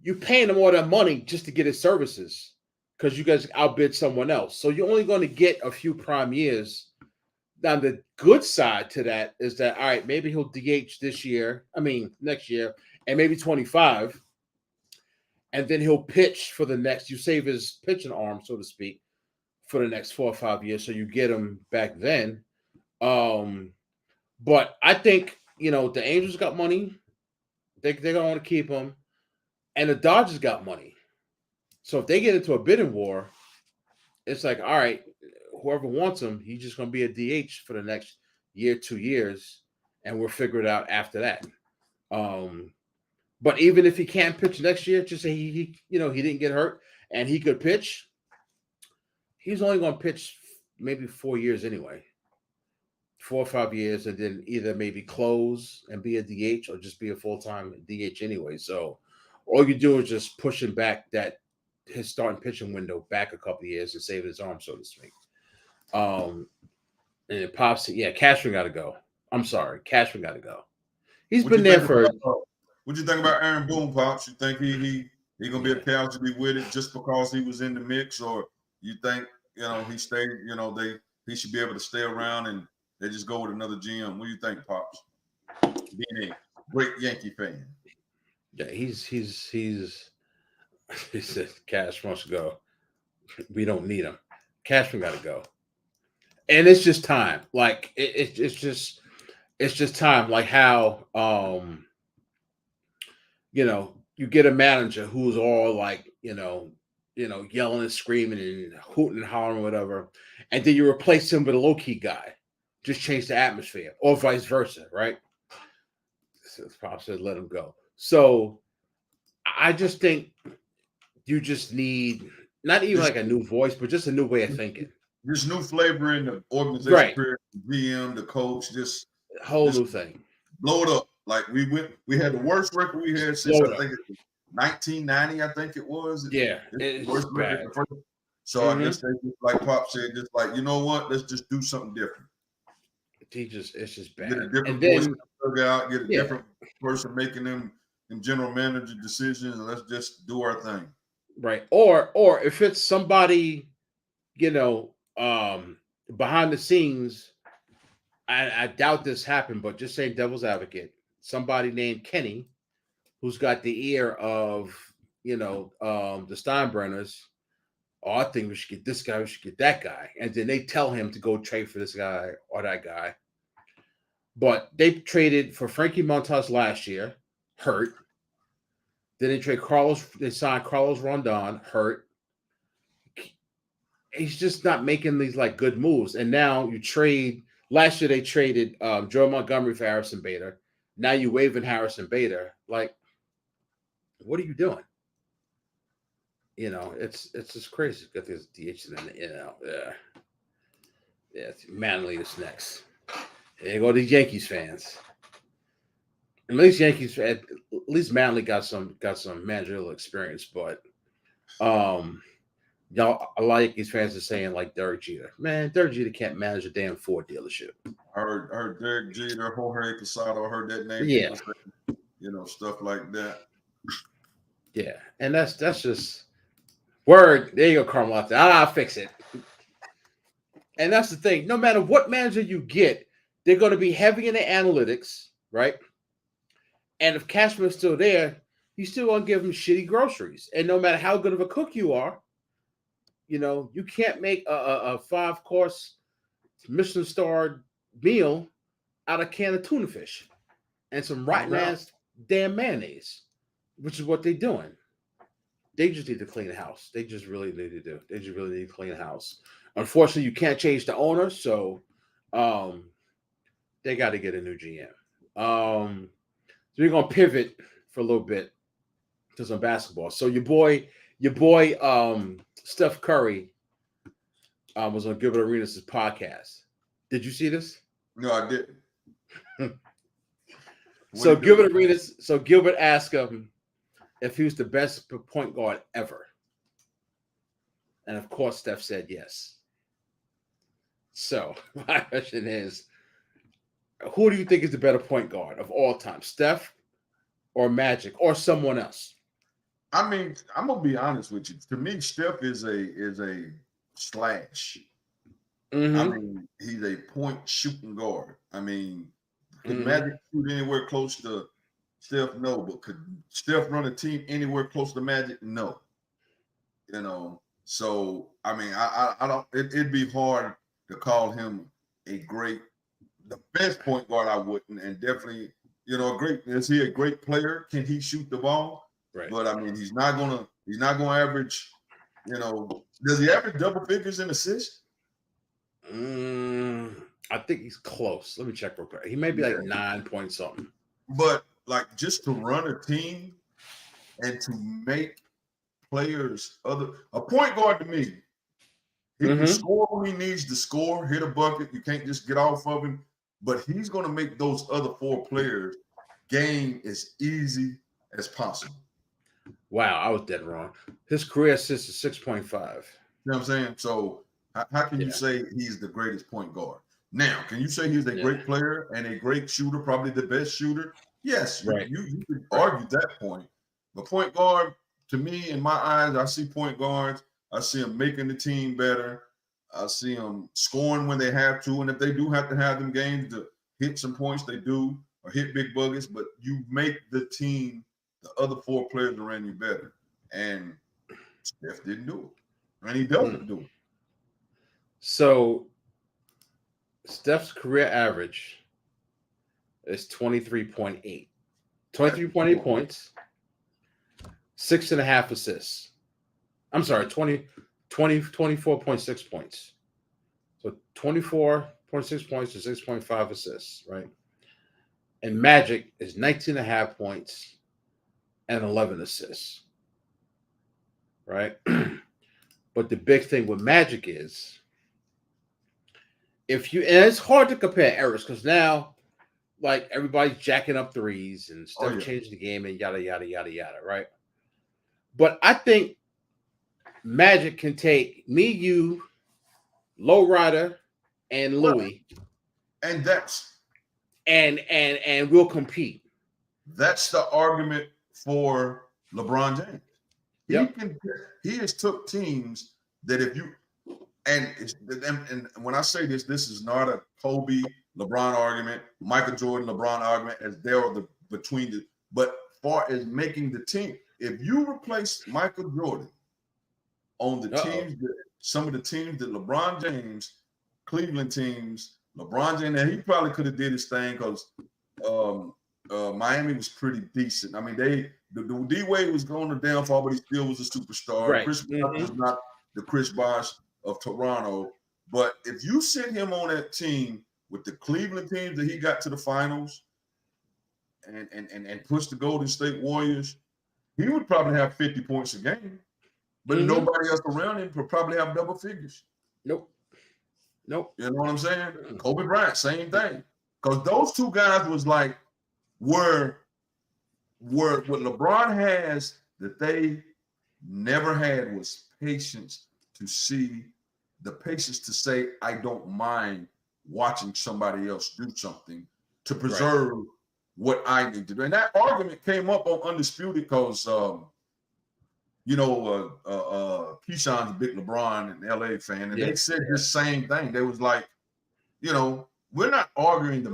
you're paying them all that money just to get his services because you guys outbid someone else. So you're only going to get a few prime years. Now, the good side to that is that, all right, maybe he'll DH next year, and maybe 25. And then he'll pitch for the next, you save his pitching arm, so to speak, for the next 4 or 5 years. So you get him back then. But I think, the Angels got money. They're going to want to keep him. And the Dodgers got money. So if they get into a bidding war, it's like, all right, whoever wants him, he's just going to be a DH for the next year, 2 years, and we'll figure it out after that. But even if he can't pitch next year, just say he didn't get hurt and he could pitch, he's only going to pitch maybe 4 years anyway. 4 or 5 years, and then either maybe close and be a DH or just be a full-time DH anyway. So all you do is just push him back his starting pitching window back a couple of years and save his arm, so to speak. And Pops, Cashman got to go. I'm sorry, Cashman got to go. He's been there for. What you think about Aaron Boone, Pops? You think he gonna be a casualty with it just because he was in the mix, or you think he stayed? He should be able to stay around and they just go with another GM. What do you think, Pops? Being a great Yankee fan. Yeah, he said Cash must go. We don't need him. Cashman got to go. And it's just time. Like it's just time. Like how you get a manager who's all like, yelling and screaming and hooting and hollering or whatever, and then you replace him with a low-key guy. Just change the atmosphere, or vice versa, right? So Pop said, let him go. So I just think you just need not even like a new voice, but just a new way of thinking. Just new flavor in the organization, right? The GM, the coach, just whole new thing. Blow it up. Like we had the worst record we had since I think it was 1990. I think it was. Yeah, it's worst record. So I guess they just, like Pop said, just like, you know what? Let's just do something different. It's just bad. Get a different person out. Get a different person making them in general manager decisions, and let's just do our thing. Right. Or if it's somebody, behind the scenes, I doubt this happened, but just saying devil's advocate, somebody named Kenny, who's got the ear of, the Steinbrenners. Oh, I think we should get this guy, we should get that guy. And then they tell him to go trade for this guy or that guy. But they traded for Frankie Montas last year, hurt. Then they signed Carlos Rondon, hurt. He's just not making these like good moves. And now you trade. Last year they traded Joe Montgomery for Harrison Bader. Now you waving Harrison Bader. Like, what are you doing? It's just crazy. Got this DH in the it's Manly is next. There you go, these Yankees fans. At least Manly got some managerial experience, but y'all, a lot of Yankees fans are saying like Derek Jeter. Man, Derek Jeter can't manage a damn Ford dealership. I heard Derek Jeter, Jorge Posada, heard that name. Yeah. Stuff like that. Yeah, and that's just word. There you go, Carmelita. I'll fix it. And that's the thing. No matter what manager you get, they're going to be heavy in the analytics, right? And if Cashman's still there, you still going to give him shitty groceries. And no matter how good of a cook you are, you can't make a 5-course Michelin-starred meal out of a can of tuna fish and some rotten-ass damn mayonnaise, which is what they're doing. They just need to clean the house. They just really need to do. They just really need to clean the house. Unfortunately, you can't change the owner, so they got to get a new GM. So we're gonna pivot for a little bit to some basketball. So your boy, Steph Curry was on Gilbert Arenas' podcast. Did you see this? No, I didn't. Gilbert asked him if he was the best point guard ever. And of course, Steph said yes. So my question is, who do you think is the better point guard of all time, Steph or Magic or someone else? I mean, I'm gonna be honest with you. To me, Steph is a slash. Mm-hmm. I mean, he's a point shooting guard. I mean, could Magic shoot anywhere close to Steph? No, but could Steph run a team anywhere close to Magic? No. So I mean, I don't. It'd be hard to call him the best point guard. I wouldn't, and definitely, a great. Is he a great player? Can he shoot the ball? Right. But I mean, he's not gonna average. Does he average double figures in assists? I think he's close. Let me check real quick. He may be like 9 point something. But like just to run a team and to make players a point guard to me, he can score when he needs to score, hit a bucket. You can't just get off of him. But he's going to make those other four players game as easy as possible. Wow, I was dead wrong. His career assist is 6.5. You know what I'm saying? So how can you say he's the greatest point guard? Now, can you say he's a great player and a great shooter, probably the best shooter? Yes, right. You could argue that point. But point guard, to me, in my eyes, I see point guards. I see them making the team better. I see them scoring when they have to. And if they do have to have them games to hit some points, they do, or hit big buckets. But you make the team, the other four players around you better. And Steph didn't do it. And he doesn't do it. So Steph's career average is 23.8. 23.8 points, 6.5 assists. I'm sorry, 24.6 points. So 24.6 points to 6.5 assists, right? And Magic is 19.5 points and 11 assists, right? But the big thing with Magic is, and it's hard to compare eras because now, like, everybody's jacking up threes and stuff, changing the game and yada, yada, yada, yada, right? But I think Magic can take me, you, Lowrider, and Louis, and we'll compete. That's the argument for LeBron James. He has took teams that if you and when I say this is not a Kobe LeBron argument, Michael Jordan LeBron argument, as they're between the. But far as making the team, if you replace Michael Jordan on the teams, some of the teams that LeBron James, Cleveland teams, LeBron James, and he probably could have did his thing because Miami was pretty decent. I mean, the D-Wade was going to downfall, but he still was a superstar. Right. Chris Bosh was not the Chris Bosh of Toronto. But if you sent him on that team with the Cleveland teams that he got to the finals and pushed the Golden State Warriors, he would probably have 50 points a game. But nobody else around him would probably have double figures. Nope. You know what I'm saying? Kobe Bryant, same thing. Because those two guys was like, were what LeBron has that they never had was patience to say, I don't mind watching somebody else do something to preserve what I need to do. And that argument came up on Undisputed because, Keyshawn's a big LeBron and LA fan, and they said the same thing. They was like, we're not arguing the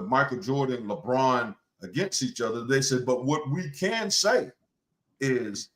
Michael Jordan, LeBron against each other. They said, but what we can say is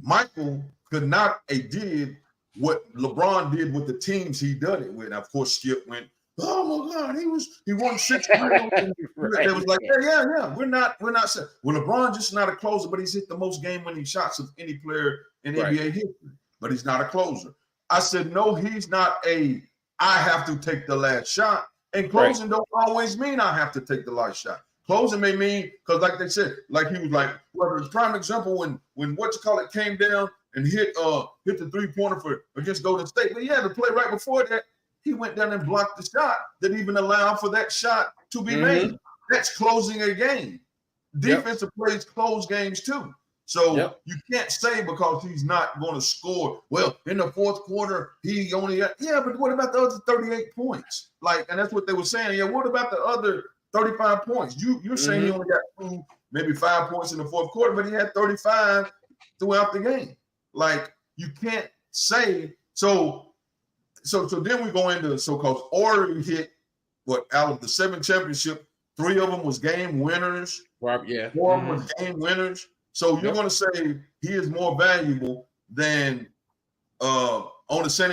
Michael could not did what LeBron did with the teams he done it with. And of course, Skip went, oh my God, he won 6 titles. It was like, yeah. We're not saying, well, LeBron just not a closer, but he's hit the most game-winning shots of any player in NBA history. But he's not a closer. I said, no, he's not I have to take the last shot. And closing don't always mean I have to take the last shot. Closing may mean, because like they said, like he was like, well, it's a prime example when came down and hit the three-pointer against Golden State. But the play right before that, he went down and blocked the shot that even allowed for that shot to be made. That's closing a game. Defensive plays close games too. So you can't say because he's not going to score. Well, in the fourth quarter, he only got, but what about the other 38 points? And that's what they were saying. Yeah, what about the other 35 points? You're saying he only got 2, maybe 5 points in the fourth quarter, but he had 35 throughout the game. You can't say so. So then we go into so-called order hit out of the 7 championship, 3 of them was game winners. 4 of them was game winners. So you're going to say he is more valuable than on the San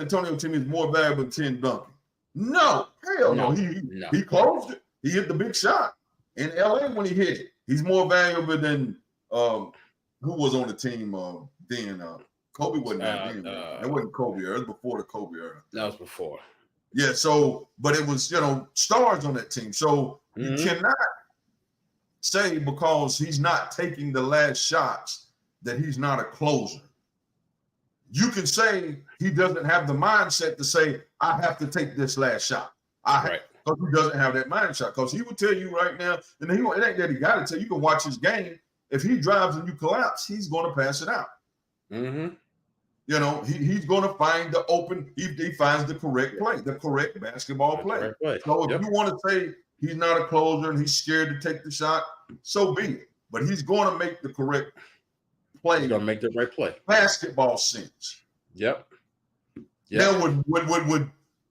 Antonio team is more valuable than Tim Duncan. No, hell no. He closed it. He hit the big shot in LA when he hit it. He's more valuable than who was on the team then. Kobe wasn't that then. It wasn't Kobe era. It was before the Kobe era. That was before. Yeah, so, but it was, stars on that team. So you cannot say because he's not taking the last shots that he's not a closer. You can say he doesn't have the mindset to say, I have to take this last shot. Because he doesn't have that mindset. Because he would tell you right now, and it ain't that he got to tell you, can watch his game. If he drives and you collapse, he's going to pass it out. Mm-hmm. He's going to find the open. He finds the correct play, the correct basketball play. So if you want to say he's not a closer and he's scared to take the shot, so be it. But he's going to make the correct play. He's going to make the right play. Basketball sense. Yep. Now,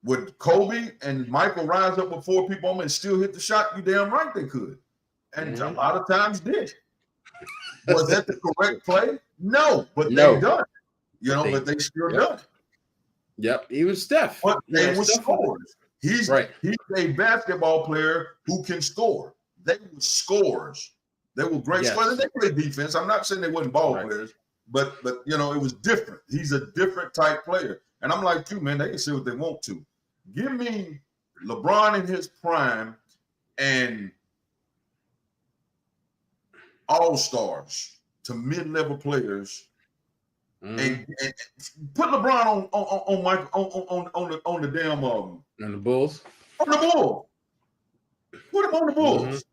would Kobe and Michael rise up with 4 people on and still hit the shot? You damn right they could. And a lot of times did. Was that the correct play? No, but they done it. But they still done it. Yep, even Steph. But they were scorers. He's a basketball player who can score. They were scorers. They were great scorers. They played defense. I'm not saying they wasn't ball players, but it was different. He's a different type player. And I'm like you, man, they can say what they want to. Give me LeBron in his prime and all-stars to mid-level players. And put LeBron on the damn on the Bulls. On the Bulls. Put him on the Bulls.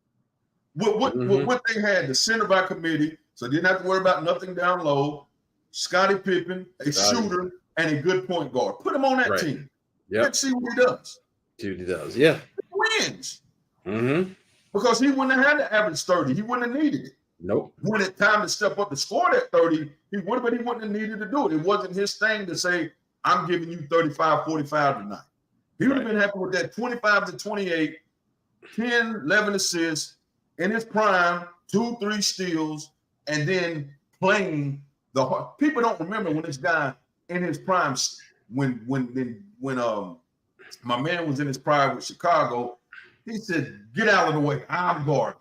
What they had, the center by committee, so they didn't have to worry about nothing down low. Scottie Pippen, a shooter, and a good point guard. Put him on that team. Let's see what he does. See what he does. Yeah. He wins. Because he wouldn't have had to average 30. He wouldn't have needed it. Nope. When it's time to step up to score that 30, he wouldn't have needed to do it. It wasn't his thing to say, I'm giving you 35, 45 tonight. He would have been happy with that 25 to 28, 10, 11 assists in his prime, 2-3 steals, and then playing the hard. People don't remember when this guy in his prime, when my man was in his prime with Chicago, he said, get out of the way. I'm guarding.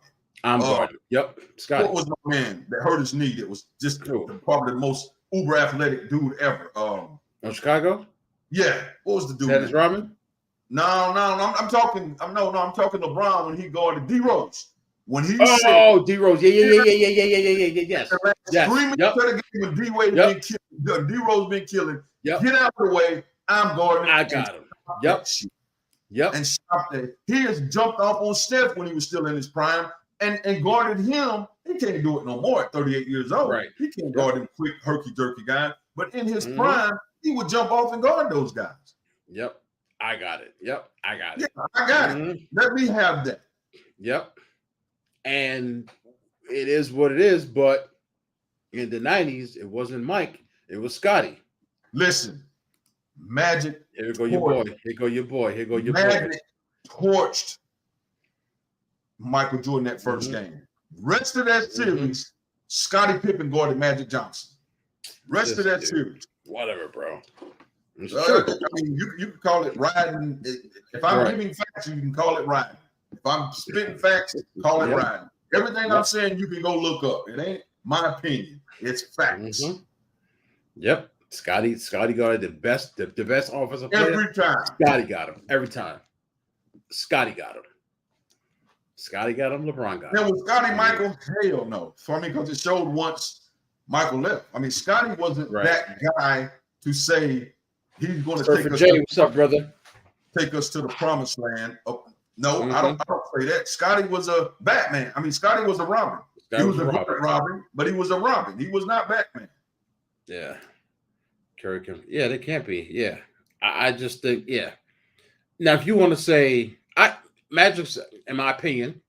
Yep. Scotty. What was my man that hurt his knee? It was just probably the most uber athletic dude ever. On Chicago? Yeah. What was the dude? Dennis Rodman? No. I'm talking LeBron when he guarded D Rose. When he D Rose. Yeah. Yes. 3 minutes of the game when D Wade been killing, D Rose been killing. Get out of the way. I'm guarding. I got him. Yep. And stopped it. He has jumped off on Steph when he was still in his prime. And guarded him. He can't do it no more at 38 years old. Right. He can't guard him quick, herky-jerky guy. But in his prime, he would jump off and guard those guys. Yep. I got it. Yeah, I got it. Let me have that. Yep. And it is what it is. But in the 90s, it wasn't Mike. It was Scotty. Listen, Magic. Here go your boy. Magic torched Michael Jordan that first game. Rest of that series, Scottie Pippen guarded Magic Johnson. Rest of that series. Whatever, bro. I mean, you can call it riding. If I'm giving facts, you can call it riding. If I'm spitting facts, call it riding. Everything I'm saying, you can go look up. It ain't my opinion. It's facts. Yep. Scotty guarded the best offensive player. Every time. Scotty got him. Every time. Scotty got him. LeBron got him. Now, was Scotty Michael? Hell no. For me, because it showed once Michael left. I mean, Scotty wasn't that guy to say he's going to take us. What's up, brother? Take us to the promised land. No, I don't say that. Scotty was a Batman. I mean, Scotty was a Robin. He was a Robin, but he was a Robin. He was not Batman. Yeah. Curry can. Yeah, they can't be. Yeah. I just think, yeah. Now, if you want to say, Magic's, in my opinion,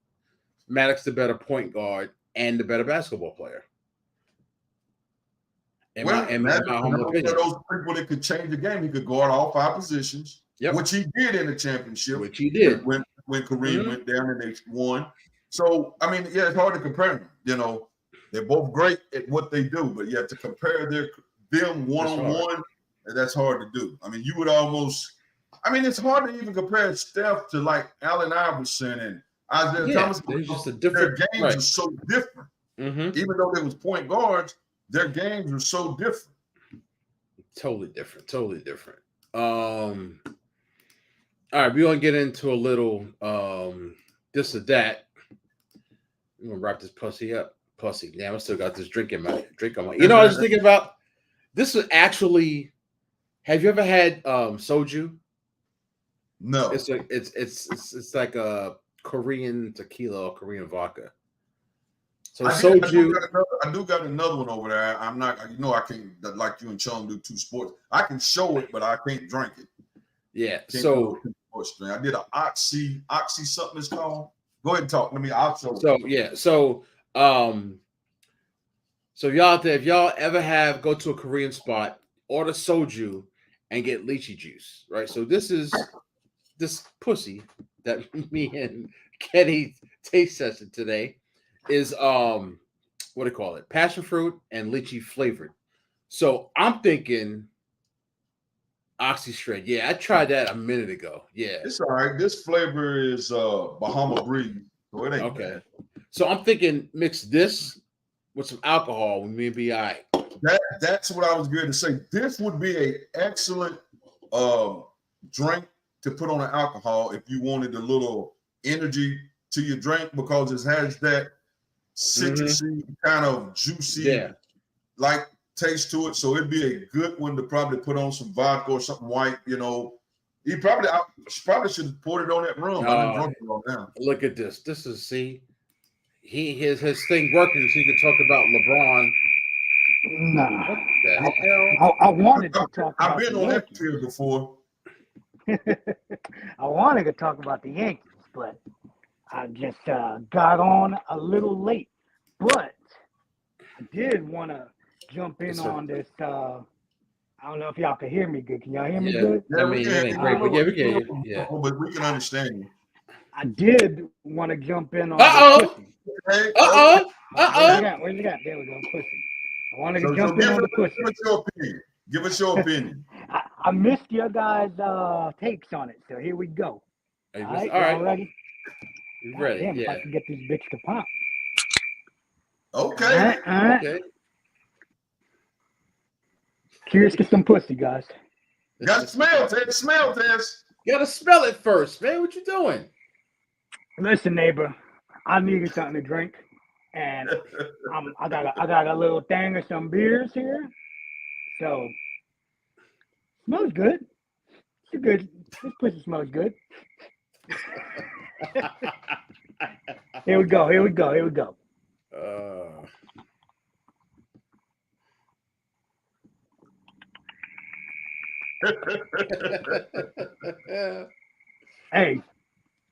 Magic's the better point guard and the better basketball player. In my humble opinion. Those people that could change the game. He could guard all 5 positions, which he did in the championship. Which he did. When Kareem went down and they won. So, I mean, yeah, it's hard to compare them. You know, they're both great at what they do, but you have to compare them one-on-one, that's hard to do. I mean, you would almost, I mean, it's hard to even compare Steph to like Allen Iverson and Isaiah Thomas. They're just a different, their games are so different. Even though they was point guards, their games are so different. Totally different. All right, we're gonna get into a little this or that. I'm gonna wrap this pussy up. Pussy. Damn, I still got this drink on my. You know, I was thinking about this is actually. Have you ever had soju? No. It's like a Korean tequila or Korean vodka. So I soju. do got another one over there. I'm not, you know, I can't, like you and Chum do two sports. I can show it, but I can't drink it. Yeah. Can't So I did an oxy something it's called. Go ahead and talk. Let me. I'll show. So yeah. So y'all out there, if y'all ever go to a Korean spot, order soju and get lychee juice, right? So this pussy that me and Kenny taste tested today is what do you call it? Passion fruit and lychee flavored. So I'm thinking Oxy Straight. Yeah, I tried that a minute ago. Yeah. It's all right. This flavor is Bahama Breeze. So it ain't okay. bad. So I'm thinking mix this with some alcohol with me and B.I. That's what I was going to say. This would be an excellent drink to put on an alcohol if you wanted a little energy to your drink, because it has that citrusy kind of juicy like taste to it. So it'd be a good one to probably put on some vodka or something white. You know, I probably should have poured it on that rum. I didn't drink it all down. Look at this. This is his thing working so you can talk about LeBron. Nah. What the hell? I wanted to talk about I've been on that field before. I wanted to talk about the Yankees, but I just got on a little late. But I did want to jump in on this. I don't know if y'all can hear me good. Can y'all hear me good? Yeah, I mean, it ain't great, but we can. Yeah. But we can understand you. I did want to jump in on Uh-oh. the pussy. Hey, Where's it at? There we go, pussy. I wanted to jump in on the pussy. Give us your opinion. I missed your guys' takes on it, so here we go. All All right, right. ready? You ready? Damn, if Yeah. I can get this bitch to pop. Okay. All right. Okay. Cheers to some pussy, guys. Got to smell test. Smell test. You gotta smell it first, man. What you doing? Listen, neighbor, I needed something to drink, and I got a little thing of some beers here. So smells good. It's good. This pussy smells good. Here we go. Hey,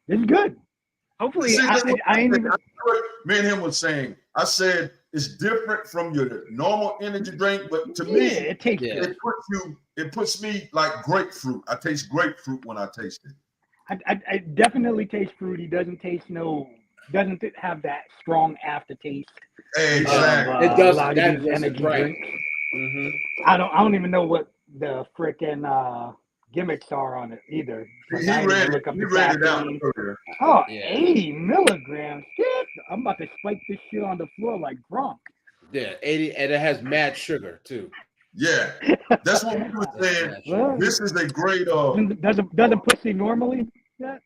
this is good. Hopefully, See, I ain't even. Me and him was saying. I said it's different from your normal energy drink, but to me, it tastes good. It puts me like grapefruit. I taste grapefruit when I taste it. I definitely taste fruity. Doesn't have that strong aftertaste. Exactly. It does. A lot of these energy drinks. I don't even know what the freaking gimmicks are on it either. He read it out. Oh, 80 milligrams. Shit. I'm about to spike this shit on the floor like Gronk. Yeah, 80, and it has mad sugar too. Yeah, that's what we were saying. Well, This is a great. Doesn't pussy normally? Yeah.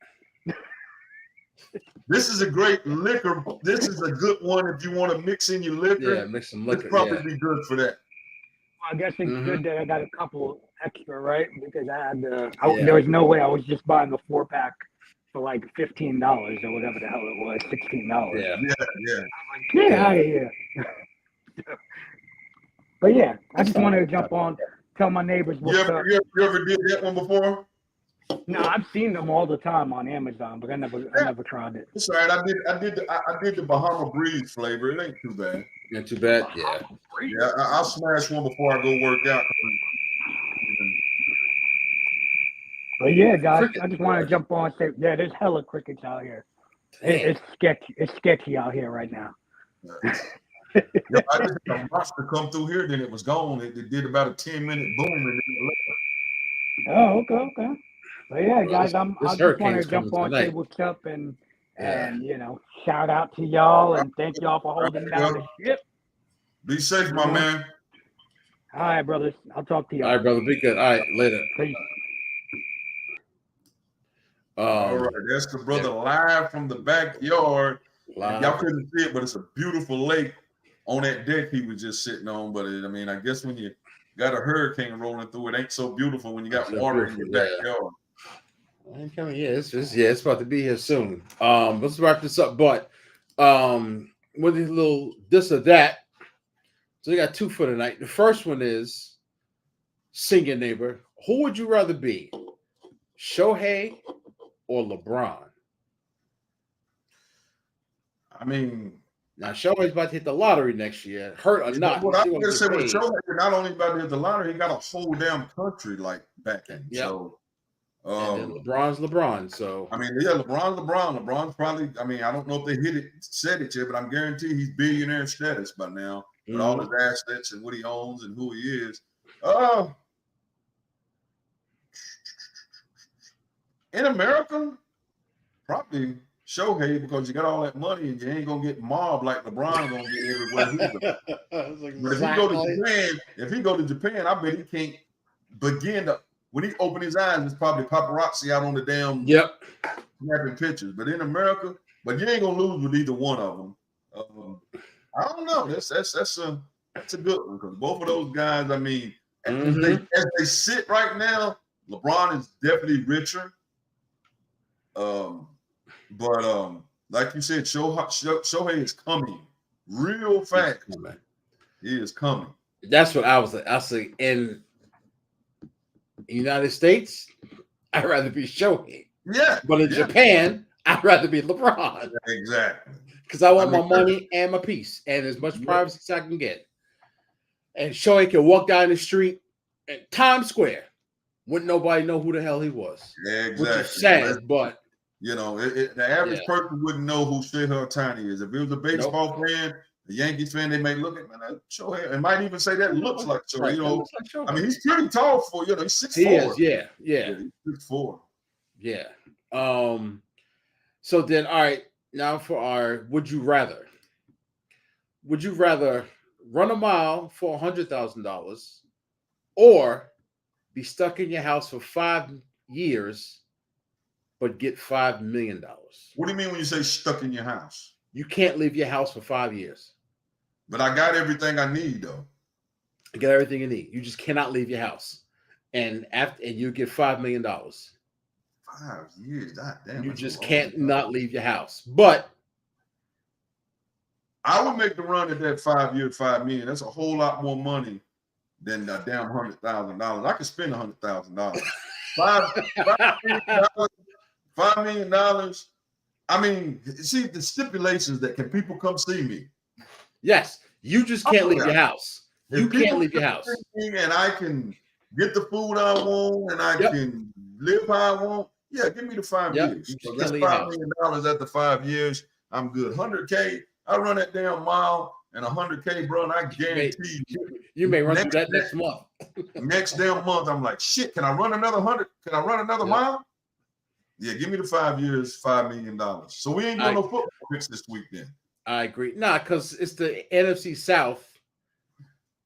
This is a great liquor. This is a good one if you want to mix in your liquor. Yeah, mix some liquor. It'd probably be good for that. I guess it's good that I got a couple extra, right? Because I had there was no way I was just buying a 4-pack for like $15 or whatever the hell it was, $16. Yeah. Yeah. I'm like, get out of here. But yeah, I just wanted to jump on, tell my neighbors what's up. You ever did that one before? No, I've seen them all the time on Amazon, but I never tried it. It's all right. I did the Bahama Breeze flavor. It ain't too bad. Not too bad. Yeah. Yeah, I'll smash one before I go work out. But yeah, guys, I just want to jump on and say, yeah, there's hella crickets out here. It's sketchy. It's sketchy out here right now. Yeah, I just had a monster come through here, then it was gone. It did about a 10-minute boom, and then it left. Oh, okay. But yeah, Well, guys, I this just hurricane want to is coming jump on tonight. Table Cup and Yeah. shout out to y'all and thank y'all for holding down the ship. Be safe, my man. All right, brothers. I'll talk to y'all. All right, brother. Be good. All right, later. Peace. All right, that's the brother live from the backyard. Y'all couldn't see it, but it's a beautiful lake on that deck he was just sitting on. But I guess when you got a hurricane rolling through, it ain't so beautiful when you got water in your backyard. It's about to be here soon. Let's wrap this up. But with a little this or that. So we got two for tonight. The first one is singing neighbor. Who would you rather be? Shohei or LeBron? I mean, now Shohei's about to hit the lottery next year. Hurt or not? What I'm going to say with Shohei, not only about to hit the lottery, he got a whole damn country like backing. Yep. So, and then LeBron's LeBron. So I mean, yeah, LeBron's probably. I mean, I don't know if they said it yet, but I'm guaranteed he's billionaire status by now with all his assets and what he owns and who he is. In America, probably Shohei, because you got all that money and you ain't gonna get mobbed like LeBron gonna get everywhere he goes. But if he go to Japan, I bet he can't begin to. When he open his eyes, it's probably paparazzi out on the damn snapping pictures. But in America, but you ain't gonna lose with either one of them. I don't know. That's a good one because both of those guys. I mean, as they sit right now, LeBron is definitely richer. But like you said, Shohei is coming real fast. He is coming. That's what I was saying. In the United States, I'd rather be Shohei. Yeah. But in Japan, I'd rather be LeBron. Exactly. Because I want my money and my peace and as much privacy as I can get. And Shohei can walk down the street at Times Square. Wouldn't nobody know who the hell he was. Yeah, exactly. Which is sad, but you know, the average person wouldn't know who Shohei Ohtani is. If it was a baseball fan, a Yankees fan, they may look at Shohei and might even say that looks like Shohei. Right, you know, I mean, he's pretty tall for he's 6'4". He is, yeah. He's 6'4". Yeah. So then, all right. Now for our would you rather? Would you rather run a mile for $100,000 or be stuck in your house for 5 years but get $5 million? What do you mean when you say stuck in your house? You can't leave your house for 5 years. But I got everything I need though. You got everything you need. You just cannot leave your house. And you get $5 million. 5 years, God damn. You just can't not leave your house. But I would make the run at that 5 years, $5 million. That's a whole lot more money than a damn $100,000. I could spend $100,000. $5 million. I mean, see the stipulations that can people come see me? Yes, you just can't leave your house. You can't leave your house. And I can get the food I want and I can live how I want. Yeah, give me the 5 years. So that's $5 million after 5 years. I'm good. $100K. I run that damn mile and $100K, bro. And I guarantee you may run through that next month. Next damn month, I'm like, shit. Can I run another 100? Can I run another mile? Yeah, give me the 5 years, $5 million. So we ain't doing no football picks this week then. I agree. Nah, because it's the NFC South.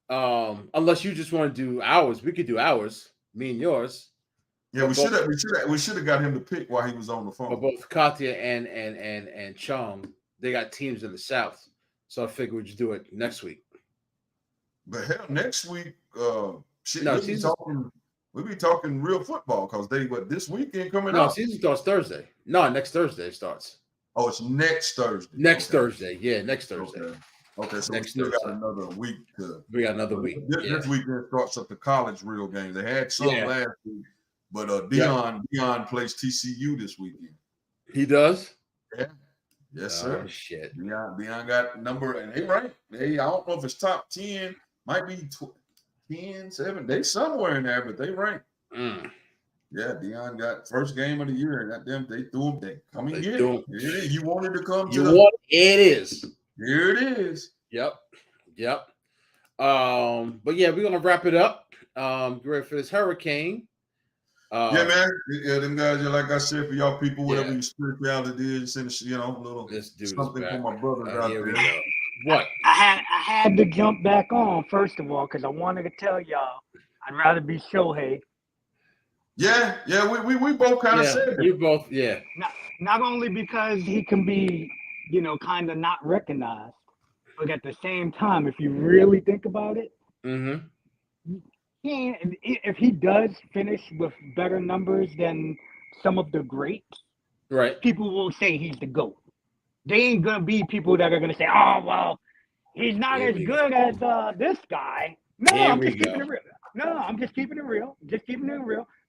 Unless you just want to do ours, we could do ours. Me and yours. Yeah, we should have got him to pick while he was on the phone. But both Katya and Chong, they got teams in the South, so I figured we'd just do it next week. But hell, next week, we'll be talking real football because this weekend coming up. No, season starts Thursday. No, next Thursday starts. Oh, it's next Thursday. Next Thursday, yeah, next Thursday. Okay, so we still got another week we got another week. This weekend starts up the college real games. They had some last week. But Dion plays TCU this weekend. He does? Yeah. Yes, sir. Oh, shit. Dion got number, and they ranked. I don't know if it's top 10, might be 10, 7. They somewhere in there, but they ranked. Yeah, Dion got first game of the year, and goddamn, they threw him. They come and get it. You wanted to come to it is. Here it is. Yep. But yeah, we're gonna wrap it up. Get ready for this hurricane. Yeah, man. Yeah, them guys. Like I said, for y'all people, whatever your spirituality is, send a little something for my brothers out here there. we go. What? I had to jump back on first of all because I wanted to tell y'all I'd rather be Shohei. Yeah. We both kind of said it. You both, yeah. Not only because he can be, kind of not recognized, but at the same time, if you really think about it, if he does finish with better numbers than some of the greats, right? People will say he's the GOAT. They ain't gonna be people that are gonna say, "Oh, well, he's not as good as this guy." No, I'm just keeping it real. No, I'm just keeping it real.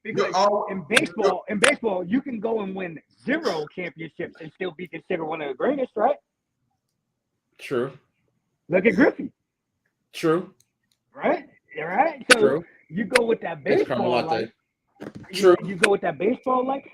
Because in baseball, you can go and win 0 championships and still be considered one of the greatest, right? True. Look at Griffey. True. Right? So True. you go with that baseball life. True. You go with that baseball life.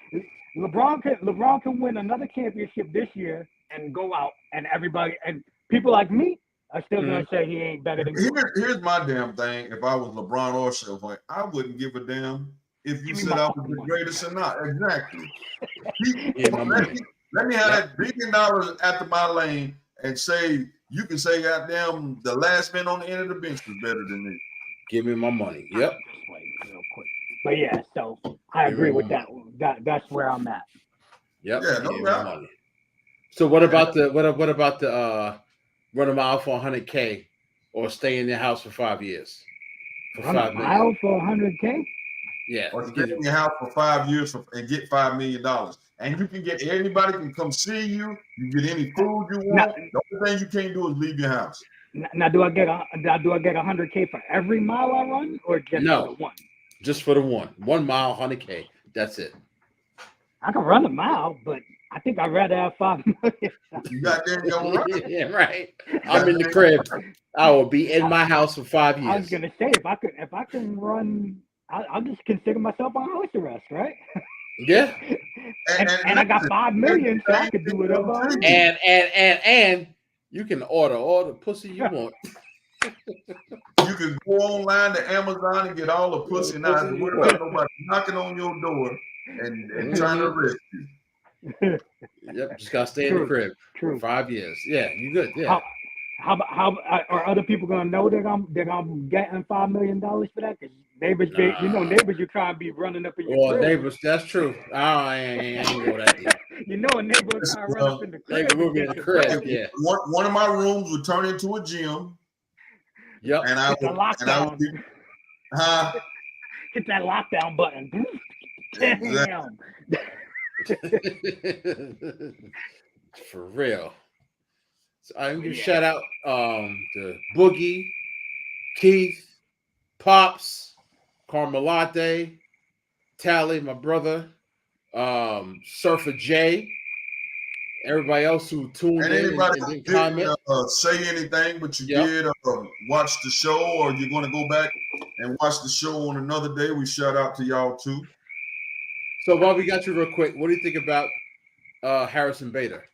LeBron can win another championship this year and go out, and everybody and people like me are still gonna say he ain't better than. Here's my damn thing. If I was LeBron or Shohei, I wouldn't give a damn if you said I was the greatest or not. Exactly. Let me have that $1 billion after my lane and say you can say goddamn the last man on the end of the bench was better than me. Give me my money. Yep. Real quick. But yeah, so I agree with that. That's where I'm at. Yep. Yeah, no doubt. So what about the run a mile for 100K or stay in your house for 5 years? Run a mile for 100K? Yeah. Or stay in your house for 5 years and get $5 million. And you can get anybody can come see you. You get any food you want. The only thing you can't do is leave your house. Now, do I get 100K for every mile I run, or just for the one? Just for the one. 1 mile, 100K. That's it. I can run a mile, but I think I'd rather have 5 million. You got there, run. Yeah, right. I'm in the crib. I will be in my house for 5 years. I was gonna say if I can run, I'll just consider myself on house arrest, right? Yeah. and I got 5 million, so I could do whatever. And you can order all the pussy you want. You can go online to Amazon and get all the pussy. Not have to worry about nobody knocking on your door and trying to arrest you. Yep, just gotta stay in the crib for 5 years. Yeah, you good? Yeah. How are other people gonna know that I'm getting $5 million for that? Because neighbors, neighbors, you try and be running up in your crib. Neighbors, that's true. I ain't know that. You know, a neighbor trying to run up in the crib. Neighbor will be in the crib. Yeah. One of my rooms would turn into a gym. Yep. And I would be, hit that lockdown button. Damn. For real. So I'm gonna shout out to Boogie, Keith, Pops, Carmelate, Tally, my brother, Surfer J, everybody else who tuned in and comment. Say anything, but you did watch the show, or you're going to go back and watch the show on another day. We shout out to y'all too. So while we got you real quick, what do you think about Harrison Bader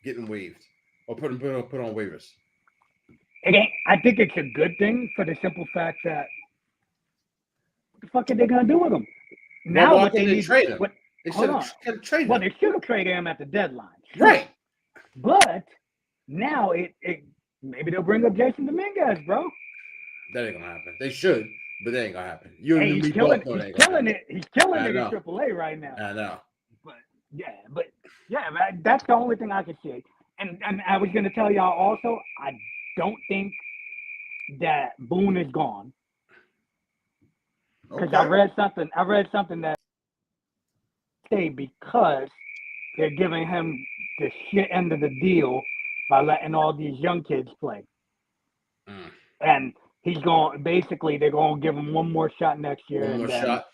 getting waived or put on waivers? Again, I think it's a good thing for the simple fact that what the fuck are they going to do with him? Now what they need trade him. They should have traded him. Well, they should have traded him at the deadline. Sure. Right. But now it maybe they'll bring up Jason Dominguez, bro. That ain't gonna happen. They should, but that ain't gonna happen. He's killing it. He's killing it in AAA right now. I know. But that's the only thing I can say. And I was gonna tell y'all also, I don't think that Boone is gone. Because I read something that say because they're giving him the shit end of the deal by letting all these young kids play. And he's going basically they're going to give him one more shot next year. One more shot.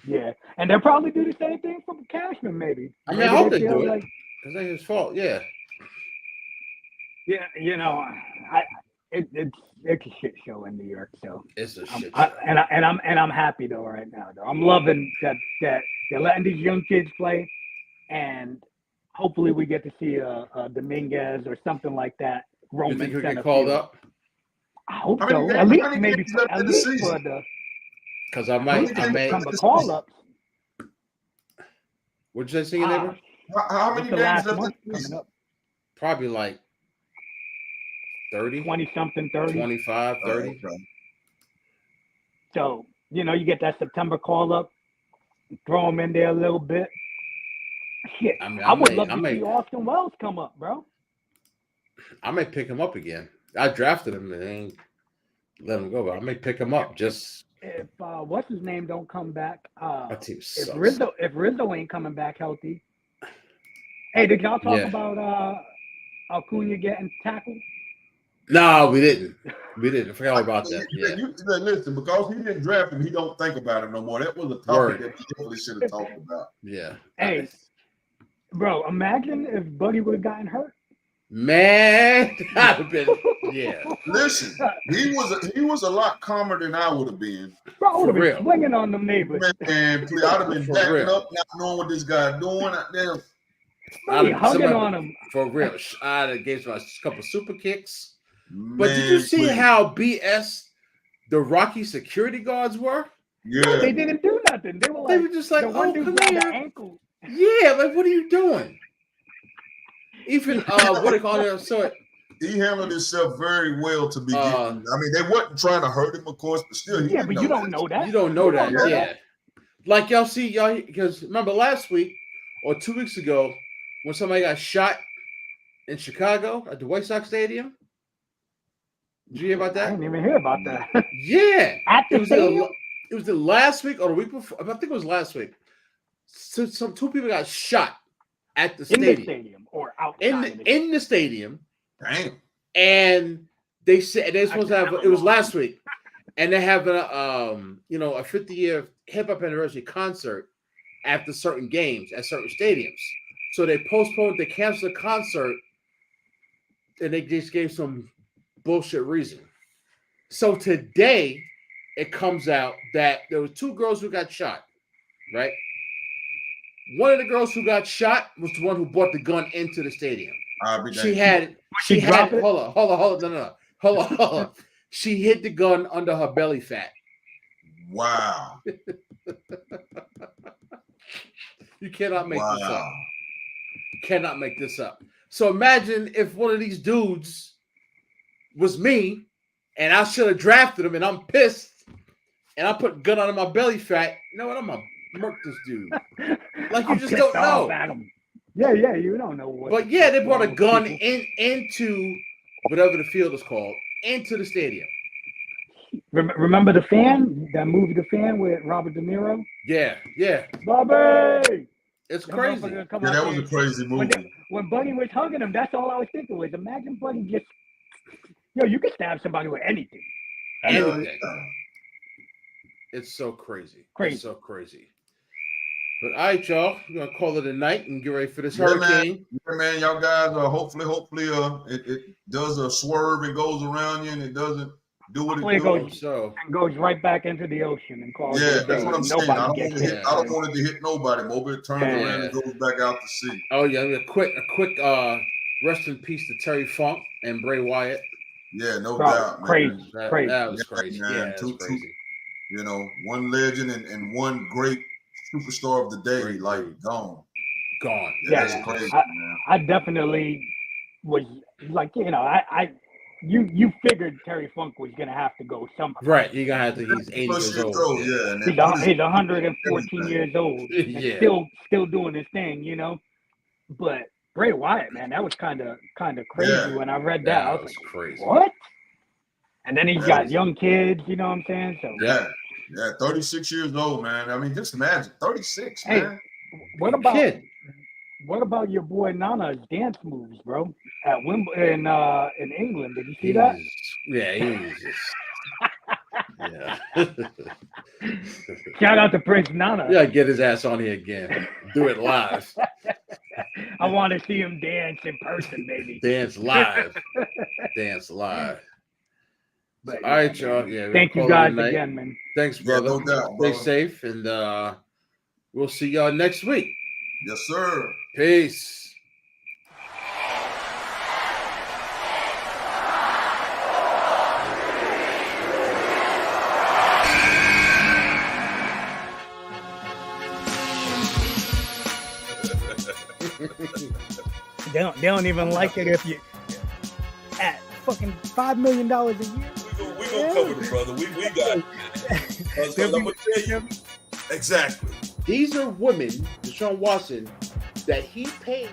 Yeah. And they'll probably do the same thing for Cashman, maybe. I mean, I hope they do it. Because ain't his fault. Yeah. Yeah, it's a shit show in New York, so it's a shit show. I'm happy though right now. Though I'm loving that they're letting these young kids play, and hopefully we get to see a Dominguez or something like that Roman You think he'll center get called field. up? I hope How many so. games- At least how many maybe games left at in the least season? for the Because I may. September call-ups. What'd you say, your neighbor? How many It's the games last left month in the coming season? up. Probably like 30, 20-something, 30. 25, 30. Okay. So, you know, you get that September call-up, throw him in there a little bit. Shit, I mean, I would love I to see Austin Wells come up, bro. may pick him up again. I drafted him and ain't let him go, but I may pick him up just. If what's his name don't come back, My team if sucks. Rizzo ain't coming back healthy. Hey, did y'all talk Yeah. about Acuna getting tackled? No, we didn't. I forgot all about that. Yeah. Listen, because he didn't draft him, he don't think about it no more. That was a topic Word. that we definitely should have talked about. Yeah. Hey, bro, imagine if Buddy would have gotten hurt. Man, I'd have been. Yeah. Listen, he was a lot calmer than I would have been. Bro, I would have For been real. swinging on them neighbors. Man, please, I'd have been For backing real. up, not knowing what this guy doing. Damn. Really hugging on him. For real. I'd have gave him a couple super kicks. But Man, did you see please. how BS the Rocky security guards were? Yeah. They didn't do nothing. They were They like, were just like, the one oh, dude come grabbed the here. ankle. Yeah, like, what are you doing? Even, what do they call it? So, He handled himself very well to be getting. I mean, they wasn't trying to hurt him, of course, but still, he Yeah, didn't but you don't know that. you don't know that. know Yeah. that. Like, y'all see, y'all, because remember last week or 2 weeks ago when somebody got shot in Chicago at the White Sox Stadium? Did you hear about I that? didn't even hear about that. Yeah. At the stadium? It was the last week or the week before. I think it was last week. So two people got shot at the In stadium. the stadium or outside In the stadium. Damn. And they said they're supposed to have it was last week. And they're having a 50-year hip hop anniversary concert after certain games at certain stadiums. So they canceled the concert, and they just gave some bullshit reason. So today it comes out that there were two girls who got shot, right? One of the girls who got shot was the one who brought the gun into the stadium. She had hold on. She hid the gun under her belly fat. Wow. You cannot make this up. You cannot make this up. So imagine if one of these dudes was me and I should have drafted him and I'm pissed and I put a gun under my belly fat. You know what? I'm going to murk this dude. Like, you just don't know. Yeah, you don't know what. But yeah, they brought a gun into whatever the field is called, into the stadium. Remember The Fan? That movie, The Fan, with Robert De Niro? Yeah. Bobby! It's crazy. Yeah, that was a crazy movie. When Buddy was hugging him, that's all I was thinking was, imagine Buddy just, you could stab somebody with anything. Anything. It's so crazy. Crazy. It's so crazy. But all right, y'all, we're gonna call it a night and get ready for this hurricane. Man, y'all guys, hopefully, it does a swerve and goes around you, and it doesn't do what it does. And goes right back into the ocean and calls. Yeah, that's what I'm saying. I don't want it to hit nobody. Maybe it turns around and goes back out to sea. Oh yeah, a quick rest in peace to Terry Funk and Bray Wyatt. Yeah, no doubt. Man. Crazy. That was crazy. Man. Yeah, that was crazy. One legend and one great superstar of the day, gone. Yeah, that's crazy, man. I definitely was like, you figured Terry Funk was gonna have to go somehow. Right, you're gonna have to. He's 80 years old. Yeah, he's 114 years old. Yeah, still doing his thing, But Bray Wyatt, man, that was kind of crazy. Yeah. When I read that, I was like, crazy. What? And then he's got young kids, you know what I'm saying? So yeah, 36 years old, man. I mean, just imagine 36, man. What about your boy Nana's dance moves, bro? At Wimbledon in England, did you see that? Yeah, he was just. Yeah. Shout out to Prince Nana. Yeah, get his ass on here again. Do it live. I want to see him dance in person, baby. Dance live. But, all right, y'all. Yeah. Thank you guys again, man. Thanks, brother. No doubt, Stay safe, and we'll see y'all next week. Yes, sir. Peace. They don't even like it if you at fucking $5 million a year. We gonna cover the brother. We got it. I'm gonna tell you exactly. These are women, Deshaun Watson, that he paid